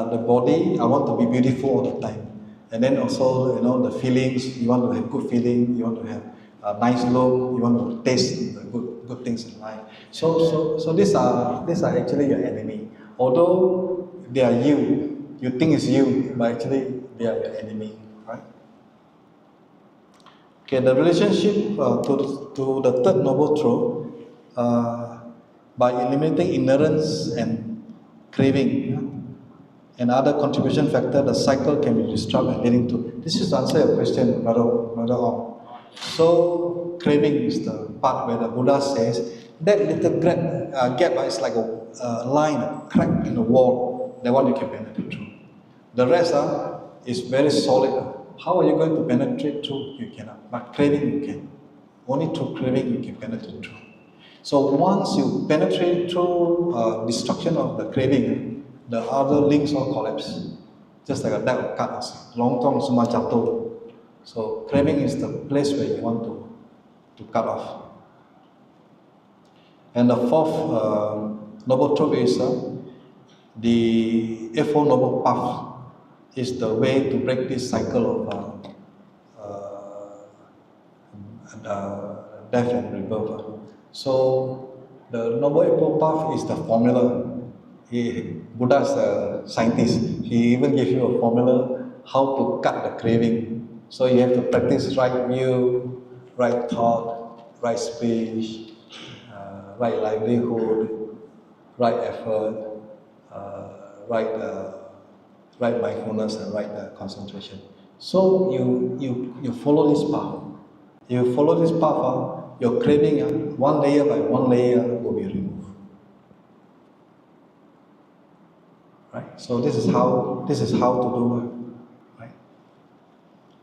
The body, I want to be beautiful all the time. And then also, the feelings, you want to have good feeling, you want to have a nice look, you want to taste the good things in life. So these are actually your enemy. Although they are you think it's you, but actually they are your enemy, right? Okay, the relationship to the third noble truth, by eliminating ignorance and craving and other contribution factor, the cycle can be disrupted leading to. This is to answer your question, brother Ong. So craving is the part where the Buddha says that little gap is like a line, a crack in the wall. That one you can penetrate through. The rest is very solid. How are you going to penetrate through? You cannot. But craving you can. Only through craving you can penetrate through. So once you penetrate through destruction of the craving, the other links all collapse. Just like a deck of cards. Long term semua jatuh. So craving is the place where you want to cut off. And the fourth noble truth is the Eightfold Noble Path is the way to break this cycle of death and rebirth. So the Noble Eightfold Path is the formula. Buddha is a scientist. He even gave you a formula how to cut the craving. So you have to practice right view, right thought, right speech, right livelihood, right effort, right mindfulness, and right concentration. So you follow this path. You follow this path, your craving, one layer by one layer will be removed. Right. So this is how to do it.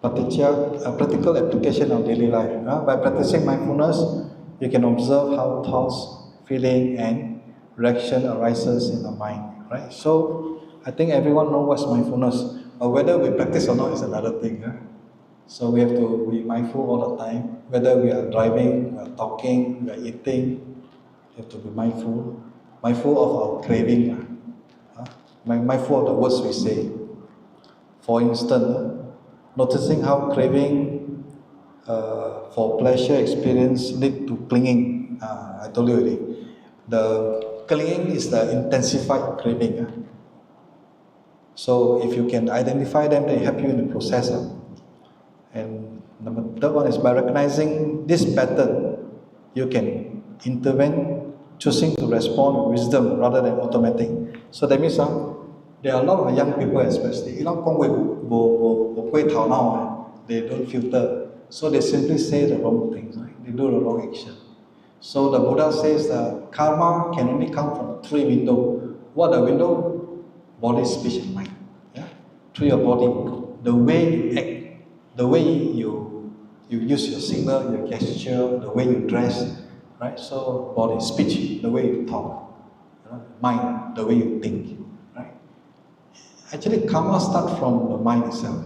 Paticca, a practical application of daily life. By practicing mindfulness, you can observe how thoughts, feeling, and reaction arises in the mind. Right. So I think everyone knows what's mindfulness. Whether we practice or not is another thing. So we have to be mindful all the time. Whether we are driving, we are talking, we are eating, we have to be mindful. Mindful of our craving. Mindful of the words we say. For instance, noticing how craving for pleasure experience lead to clinging. I told you already. The clinging is the intensified craving. So if you can identify them, they help you in the process. And number third one is by recognizing this pattern, you can intervene, choosing to respond with wisdom rather than automatic. So that means there are a lot of young people especially, they don't filter. So they simply say the wrong things, right? They do the wrong action. So the Buddha says that karma can only come from three windows. What are the window? Body, speech, and mind. Yeah? Through your body, the way you act, the way you use your signal, your gesture, the way you dress, right? So body, speech, the way you talk, mind, the way you think, right? Actually, karma starts from the mind itself.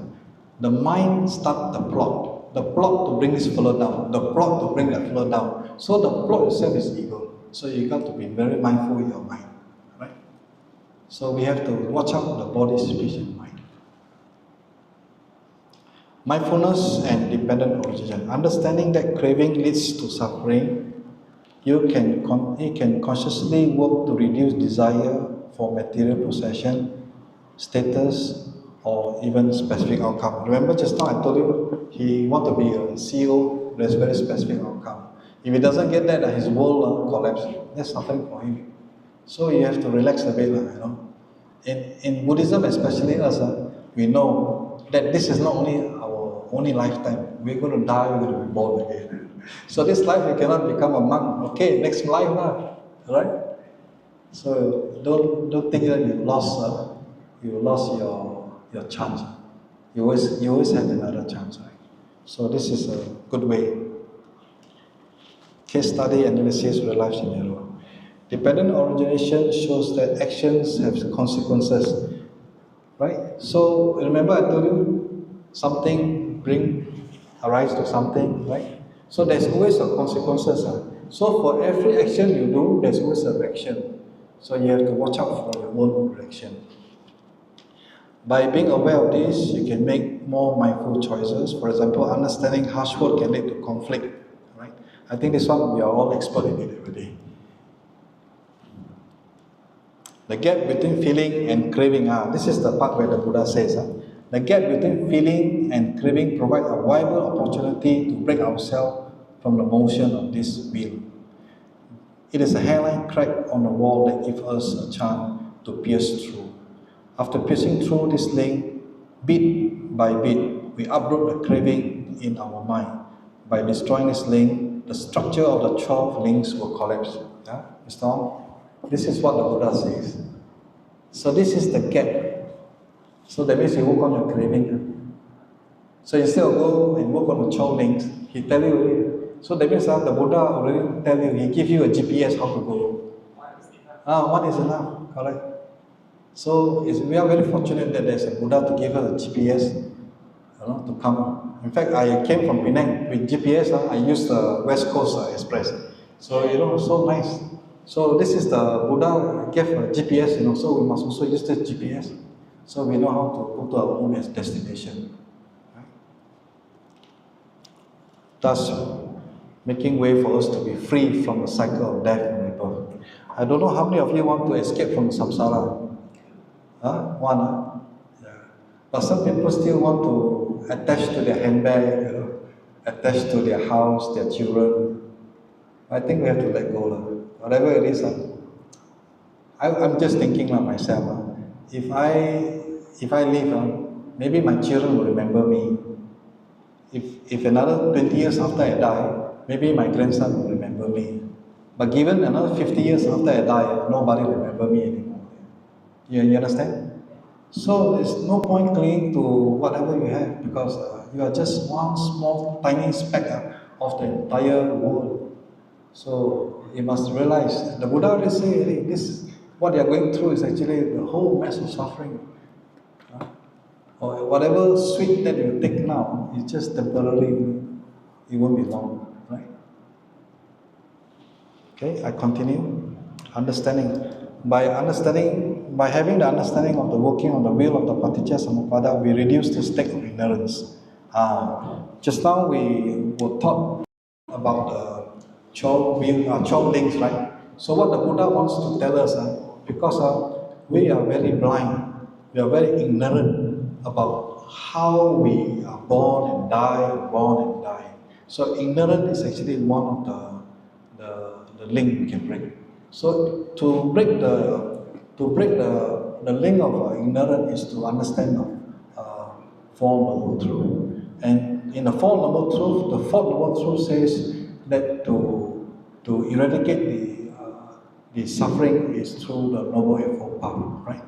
The mind starts the plot to bring this fellow down, the plot to bring that fellow down. So the plot itself is ego. So you got to be very mindful with your mind. So we have to watch out the body, speech, and mind. Mindfulness and dependent origination. Understanding that craving leads to suffering, you can consciously work to reduce desire for material possession, status, or even specific outcome. Remember just now I told you he want to be a CEO. There's very specific outcome. If he doesn't get that, his world collapses. That's suffering for him. So you have to relax a bit, you know. In Buddhism, especially us, we know that this is not only our only lifetime. We're going to die, we're going to be born again. So this life you cannot become a monk. Okay, next life, right? So don't think that you lost your chance. You always have another chance, right? So this is a good way. Case study analysis, real life scenario. Dependent origination shows that actions have consequences, right? So remember I told you something arise to something, right? So there's always a consequences. So for every action you do, there's always a reaction. So you have to watch out for your own reaction. By being aware of this, you can make more mindful choices. For example, understanding harsh word can lead to conflict, right? I think this one we are all expert in it already. The gap between feeling and craving, this is the part where the Buddha says, the gap between feeling and craving provides a viable opportunity to break ourselves from the motion of this wheel. It is a hairline crack on the wall that gives us a chance to pierce through. After piercing through this link, bit by bit, we uproot the craving in our mind. By destroying this link, the structure of the 12 links will collapse. Yeah? Mr. Ong? This is what the Buddha says. So this is the gap. So that means you work on your craving. So instead of go and work on the 12 links, he tell you already. So that means the Buddha already tell you, he give you a GPS how to go. One is enough, correct. So we are very fortunate that there's a Buddha to give us a GPS, to come. In fact, I came from Penang with GPS. I used the West Coast Express. So so nice. So this is the Buddha gave a GPS. So we must also use this GPS, so we know how to go to our own destination. Right? Thus, making way for us to be free from the cycle of death and rebirth. I don't know how many of you want to escape from samsara. One. Yeah. But some people still want to attach to their handbag, attach to their house, their children. I think we have to let go. Whatever it is, I'm just thinking myself. If I leave, maybe my children will remember me. If another 20 years after I die, maybe my grandson will remember me. But given another 50 years after I die, nobody will remember me anymore. You understand? So there's no point clinging to whatever you have, because you are just one small tiny speck of the entire world. So you must realize, the Buddha already say, what you are going through is actually the whole mass of suffering. Or whatever sweet that you take now is just temporary, it won't be long, right? Okay, I continue. Understanding. By having the understanding of the working of the wheel of the Paticca Samuppada, we reduce the state of ignorance. Just now we were taught about the 12 links, right? So what the Buddha wants to tell us, because we are very blind, we are very ignorant about how we are born and die. So ignorance is actually one of the link we can break. So to break the link of ignorance is to understand the Four Noble Truths. And in the Four Noble Truths, the Fourth Noble Truth says that to eradicate the suffering is through the Noble Eightfold Path, right?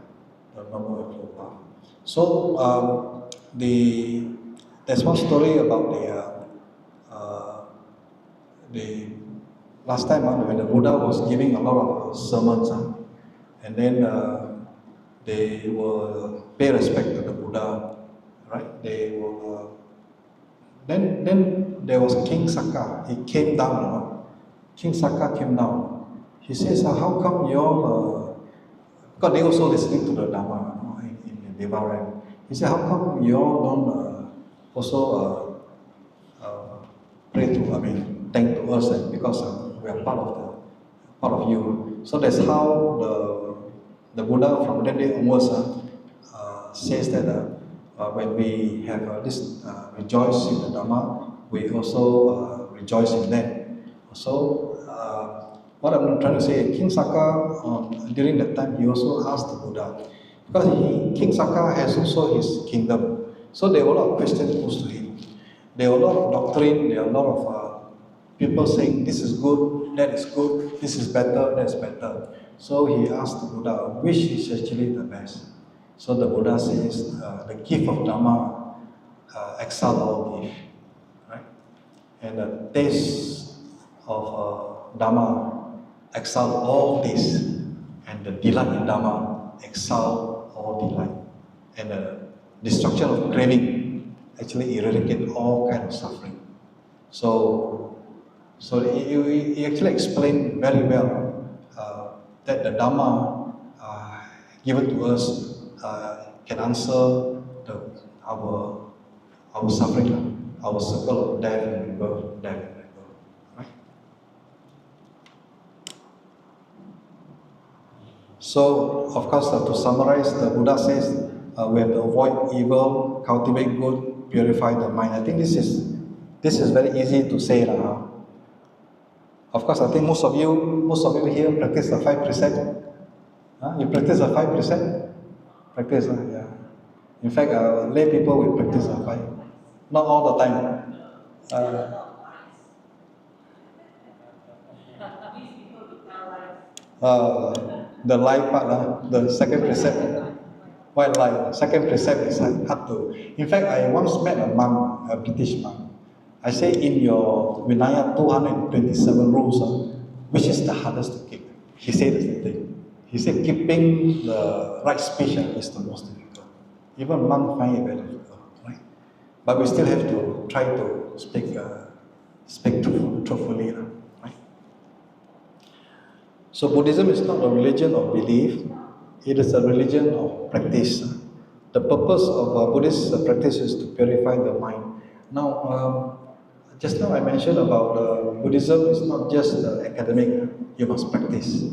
The Noble Eightfold Path. So there's one story about the last time when the Buddha was giving a lot of sermons, and then they will pay respect to the Buddha, right? They will. Then there was King Saka. He came down. King Saka came down. He says, "How come you all because they also listening to the Dharma, you know, in the Deva rank. He said, how come you all don't also pray to, thank to us, and because we are part of you. So that's how the Buddha from that day onwards says that when we have this rejoice in the Dharma, we also rejoice in them. So what I'm trying to say, King Saka during that time he also asked the Buddha, because King Saka has also his kingdom. So there were a lot of questions posed to him. There were a lot of doctrine. There are a lot of people saying this is good, that is good, this is better, that is better. So he asked the Buddha, which is actually the best? So the Buddha says, the gift of Dhamma excel all gift, right? And the taste of Dhamma excel all this, and the delight in Dhamma excel all delight, and the destruction of craving actually eradicate all kind of suffering. So he actually explained very well that the Dhamma given to us can answer our suffering, our circle of death and rebirth, death and rebirth. Right? So, of course, to summarize, the Buddha says we have to avoid evil, cultivate good, purify the mind. I think this is very easy to say. Of course, I think most of you here practice the 5 precepts. You practice the 5 precepts? Practice, yeah. In fact, lay people will practice the 5. Not all the time. The lie part, the second precept. White lie. Second precept is hard to. In fact, I once met a monk, a British monk. I say, in your Vinaya 227 rules, which is the hardest to keep? He said the same thing. He said keeping the right speech is the most difficult. Even monks find it very difficult, right? But we still have to try to speak truthfully, right? So Buddhism is not a religion of belief, it is a religion of practice. The purpose of Buddhist practice is to purify the mind. Now, just now I mentioned about Buddhism is not just academic, you must practice.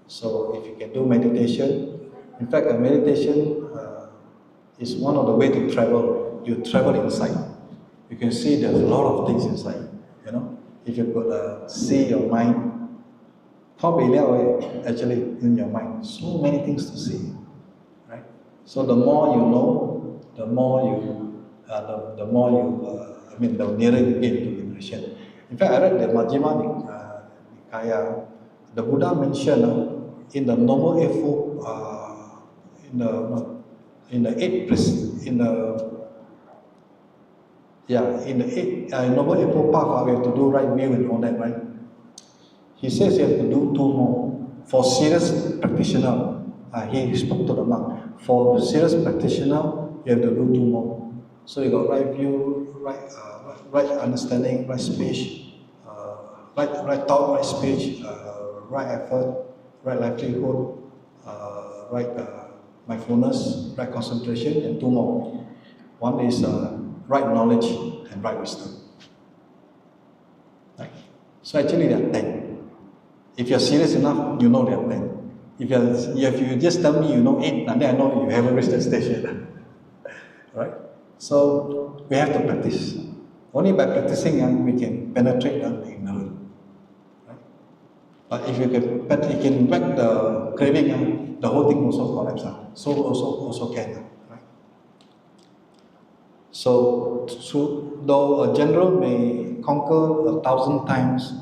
So if you can do meditation, in fact meditation is one of the ways to travel. You travel inside. You can see there's a lot of things inside, you know. If you could see your mind, actually in your mind, so many things to see, right? So the more you know, the nearer you get to liberation. In fact, I read the Majjhima Nikaya. The Buddha mentioned in the Noble Eightfold, in the Noble Eightfold Path, we have to do right view and all that, right? He says you have to do 2 more. For serious practitioner, he spoke to the monk. For serious practitioner, you have to do 2 more. So you got right view, right understanding, right speech, right thought, right speech, right effort, right livelihood, right mindfulness, right concentration, and 2 more. One is right knowledge and right wisdom. Right? So actually there are 10. If you're serious enough, you know there are 10. If you just tell me you know 8, and then I know you haven't reached that stage yet. Right? So we have to practice. Only by practicing we can penetrate the ignorance. Right? But if you can break the craving, the whole thing also collapses. So also can. Right? So though a general may conquer 1,000 times,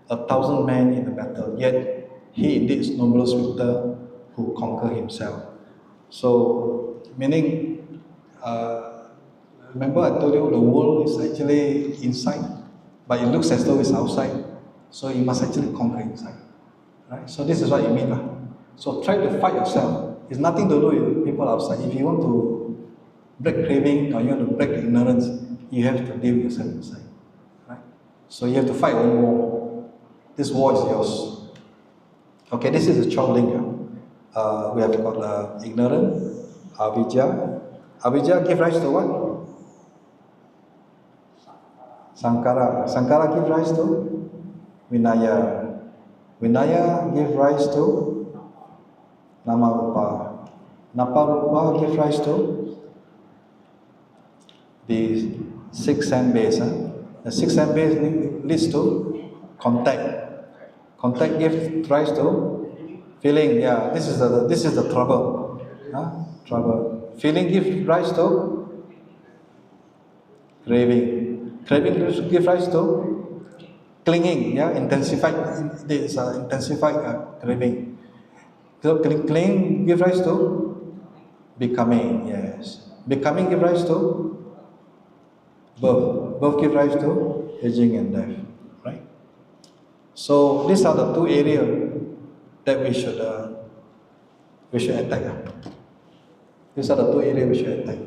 1,000 men in a battle, yet he indeed is noblest victor who conquer himself. So meaning, remember I told you the world is actually inside, but it looks as though it's outside. So you must actually conquer inside. Right? So this is what you mean. So try to fight yourself. It's nothing to do with people outside. If you want to break craving or you want to break ignorance, you have to deal with yourself inside. Right? So you have to fight one war. This war is yours. Okay, this is the 12 link. we have got ignorant, avijja. Avijja give rise to what? Sankara. Sankara give rise to Vinaya. Vinaya give rise to Namarupa. Naparupa give rise to the six sense base. The six sense base leads to contact. Contact gives rise to feeling. Yeah, this is the trouble. Trouble. Feeling gives rise to craving. Craving gives rise to clinging. Yeah, intensified craving. So clinging gives rise to becoming. Yes, becoming gives rise to birth. Birth gives rise to aging and death. Right. So these are the two areas that we should attack. These are the two areas we should attack.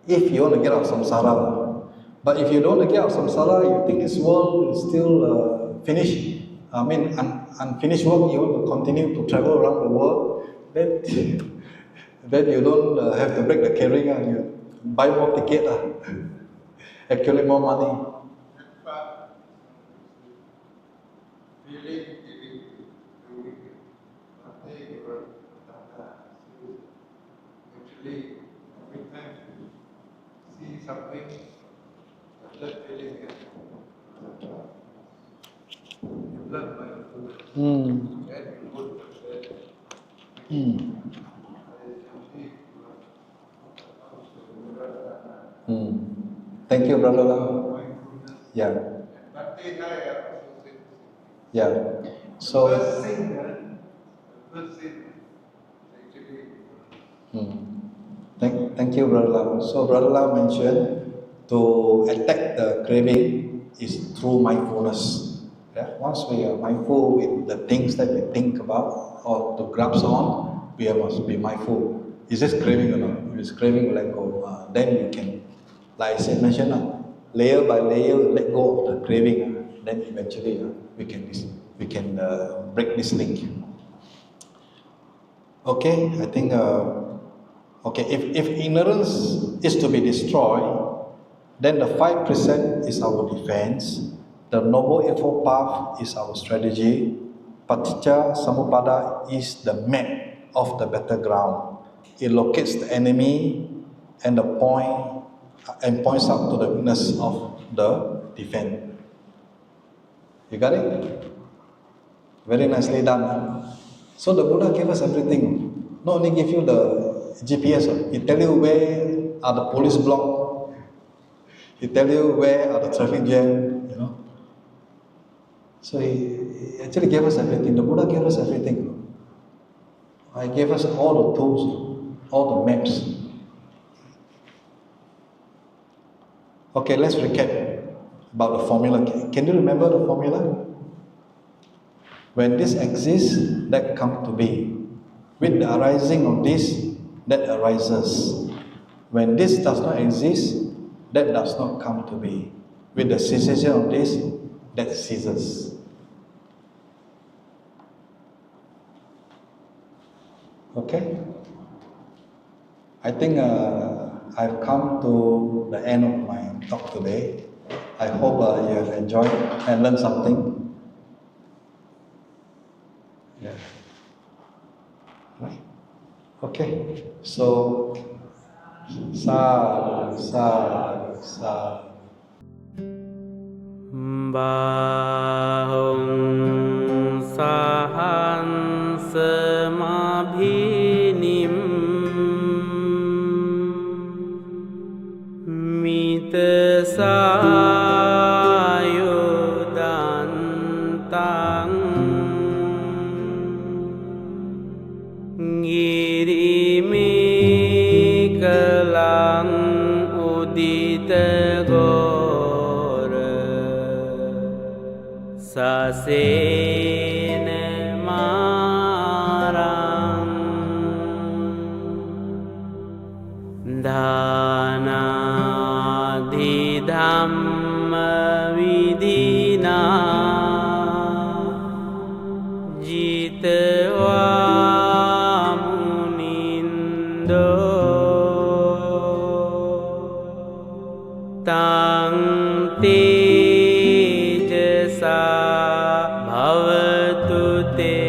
If you want to get out of samsara, but if you don't want to get out of samsara, you think this world is still finished. I mean, unfinished work. You want to continue to travel around the world. Then you don't have to break the carrying. You buy more ticket, accumulate more money. But feeling, doing, nothing, actually, every time you see something, that feeling is you learn by the and you put Thank you, Brother Lam. Yeah. Yeah. So. First thing actually. Thank you, Brother Lam. So Brother Lam mentioned to attack the craving is through mindfulness. Yeah? Once we are mindful with the things that we think about or to grasp on, we must be mindful. Is this craving or not? If it's craving, let go. Then we can, like I said, mentioned, layer by layer, let go of the craving. Then eventually we can break this link. Okay, I think. Okay, if ignorance is to be destroyed, then the 5% is our defense. The Noble Eightfold Path is our strategy. Paticca Samuppada is the map of the battleground. It locates the enemy and points out to the weakness of the defense. You got it? Very nicely done. So the Buddha gave us everything. Not only give you the GPS, he tell you where are the police block. He tell you where are the traffic jam. So he actually gave us everything. The Buddha gave us everything. He gave us all the tools, all the maps. Okay, let's recap about the formula. Can you remember the formula? When this exists, that comes to be. With the arising of this, that arises. When this does not exist, that does not come to be. With the cessation of this, that ceases. Okay? I think I've come to the end of my talk today. I hope you have enjoyed and learned something. Yeah. Right? Okay. So, sadhu, sadhu, sadhu. Bahung sahan semabhinim mita sayudantang ngirimi kelang udita sasena marang dana di dhamma vidina jita Tang tejasa bhavatu te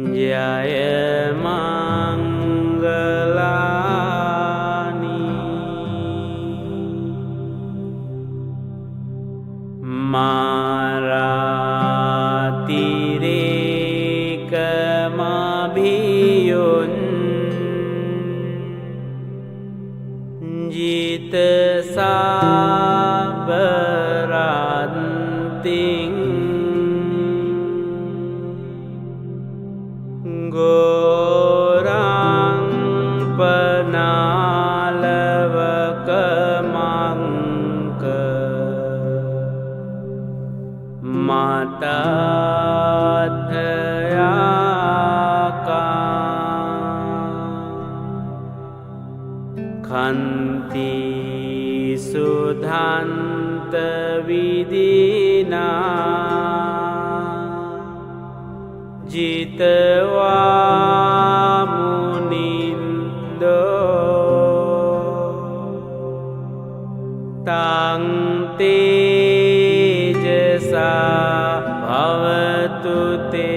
Jaya mangalani Maratireka Jita sabaranting Gorang penalawakemangka Matathayaka Khanti sudhanta vidina Jitawa munindo Tang tejasa bhavatu te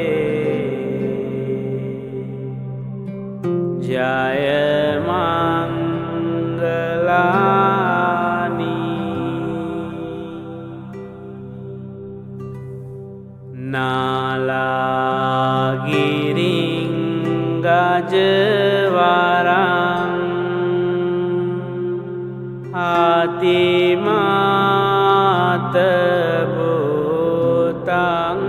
Jaya mangalani Nalagiring gajawarang Atimata butang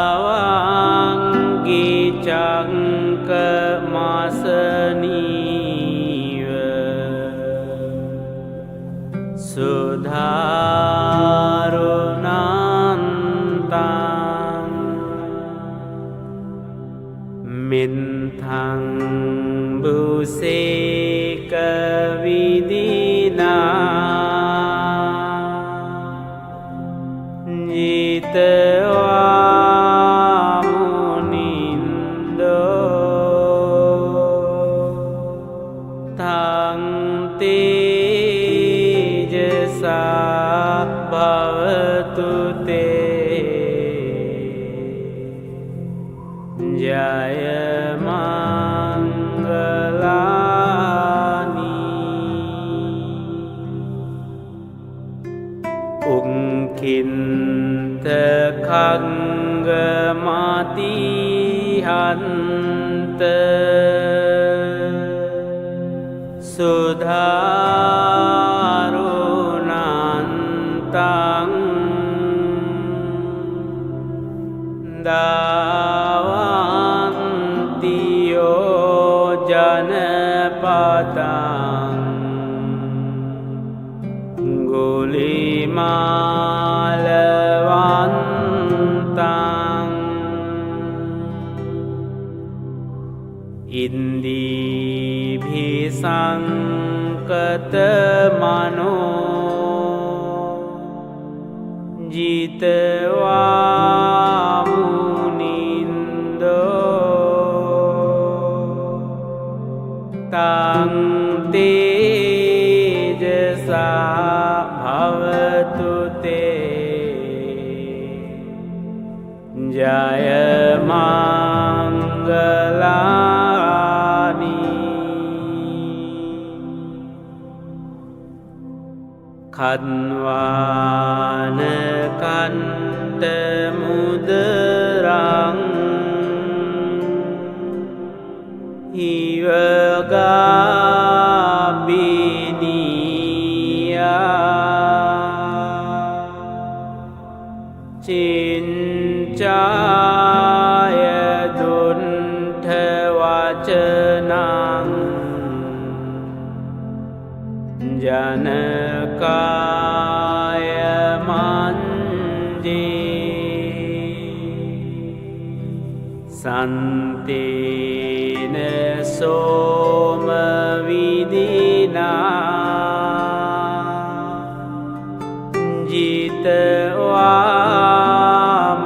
Dawang gicang kemasaniwa Sudharunantang Minthang buseka vidina Jitawa munindo Tang tejasa bhavatu te Jaya mangalani Ungkin tekhangga mati hanta Sudharunantang Dawantiyo janapatang Gulimalawantang Indi bhisang katamano Jitawa munindo Tang tejasa bhavatu te Jaya mangalani Khanvana kanta mudrang Hivagabiniya Cincaya dunthavacanang Janakaya mandi Santena soma vidina Jitawa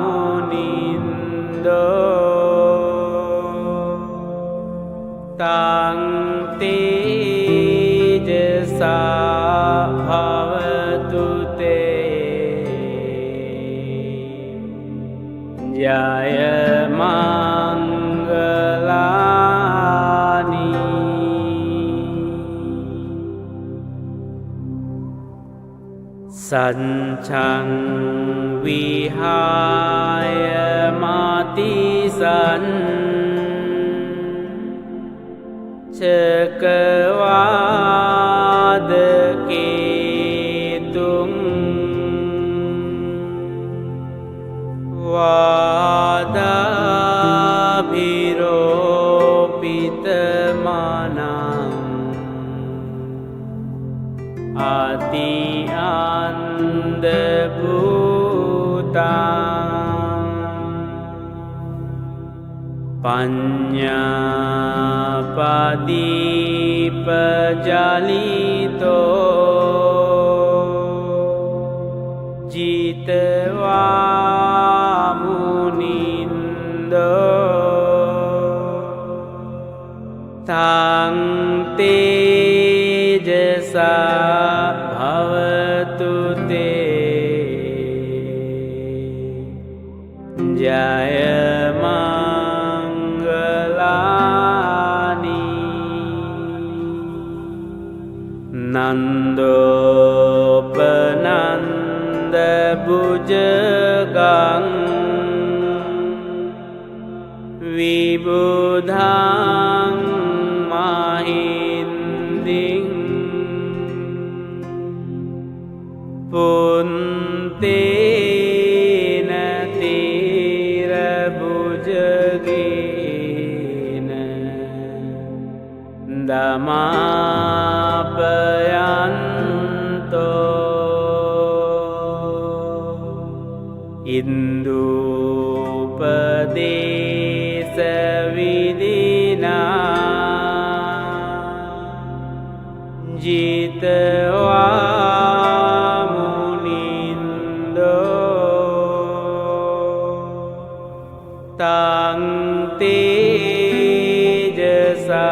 munindo ตังติเจสาภาวตุเตยายมังกลานิสัญชังวิหายมาติสันเชกวาดเกตุงวาดาภิโรปิตมานังอาติอันเดภูตังปัญญาปฏิปจาลิโตจิตวามุนินโดทังเตเจสาภาวตุเตยายมังกลานินันโดปนันเดบุจกังวิบุธังมหินดิงปุนตินะติระบุจเกนะดัมมาปยันโตอินดูปเดสวิดินาจิตวามุนินโดตังติเจสา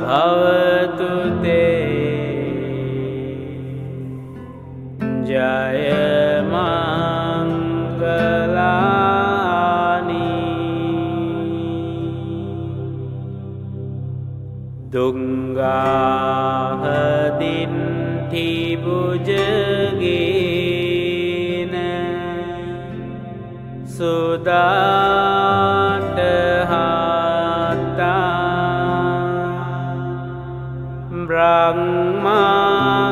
ภาวตุเตยายมังกลานิดุงกาหดินทิบุจเกนะสุดาตหัตตาบรังมั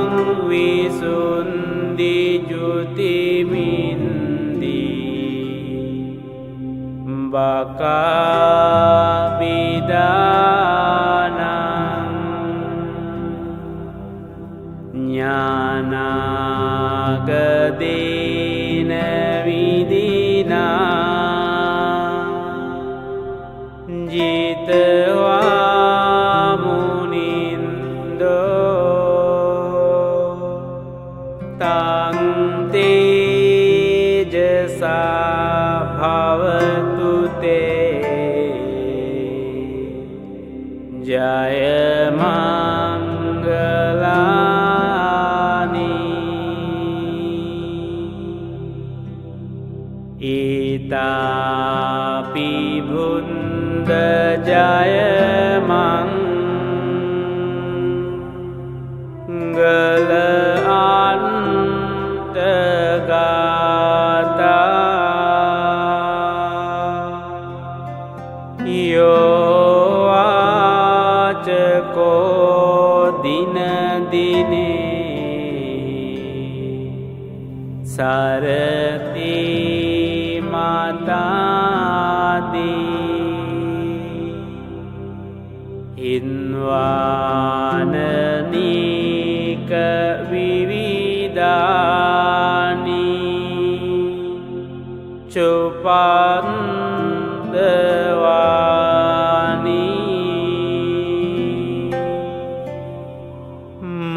งวิสุนดิจุติมินดีบากาบิดานังญาณากเดนวิดินาจิตวามุนินโดตังติเจสาภาวตุเตยายมังกลานิอิตาปิบุญเดจายมังกลอันเตกาตาโยโกดินดิเนสารติมาตาดีหินวานนิกวิวิดานิจุปันเดวานิ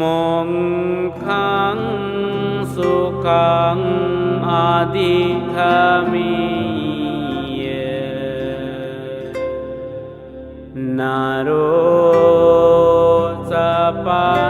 มงคังสุขังอาดิธามิเย นาโรสัพพะ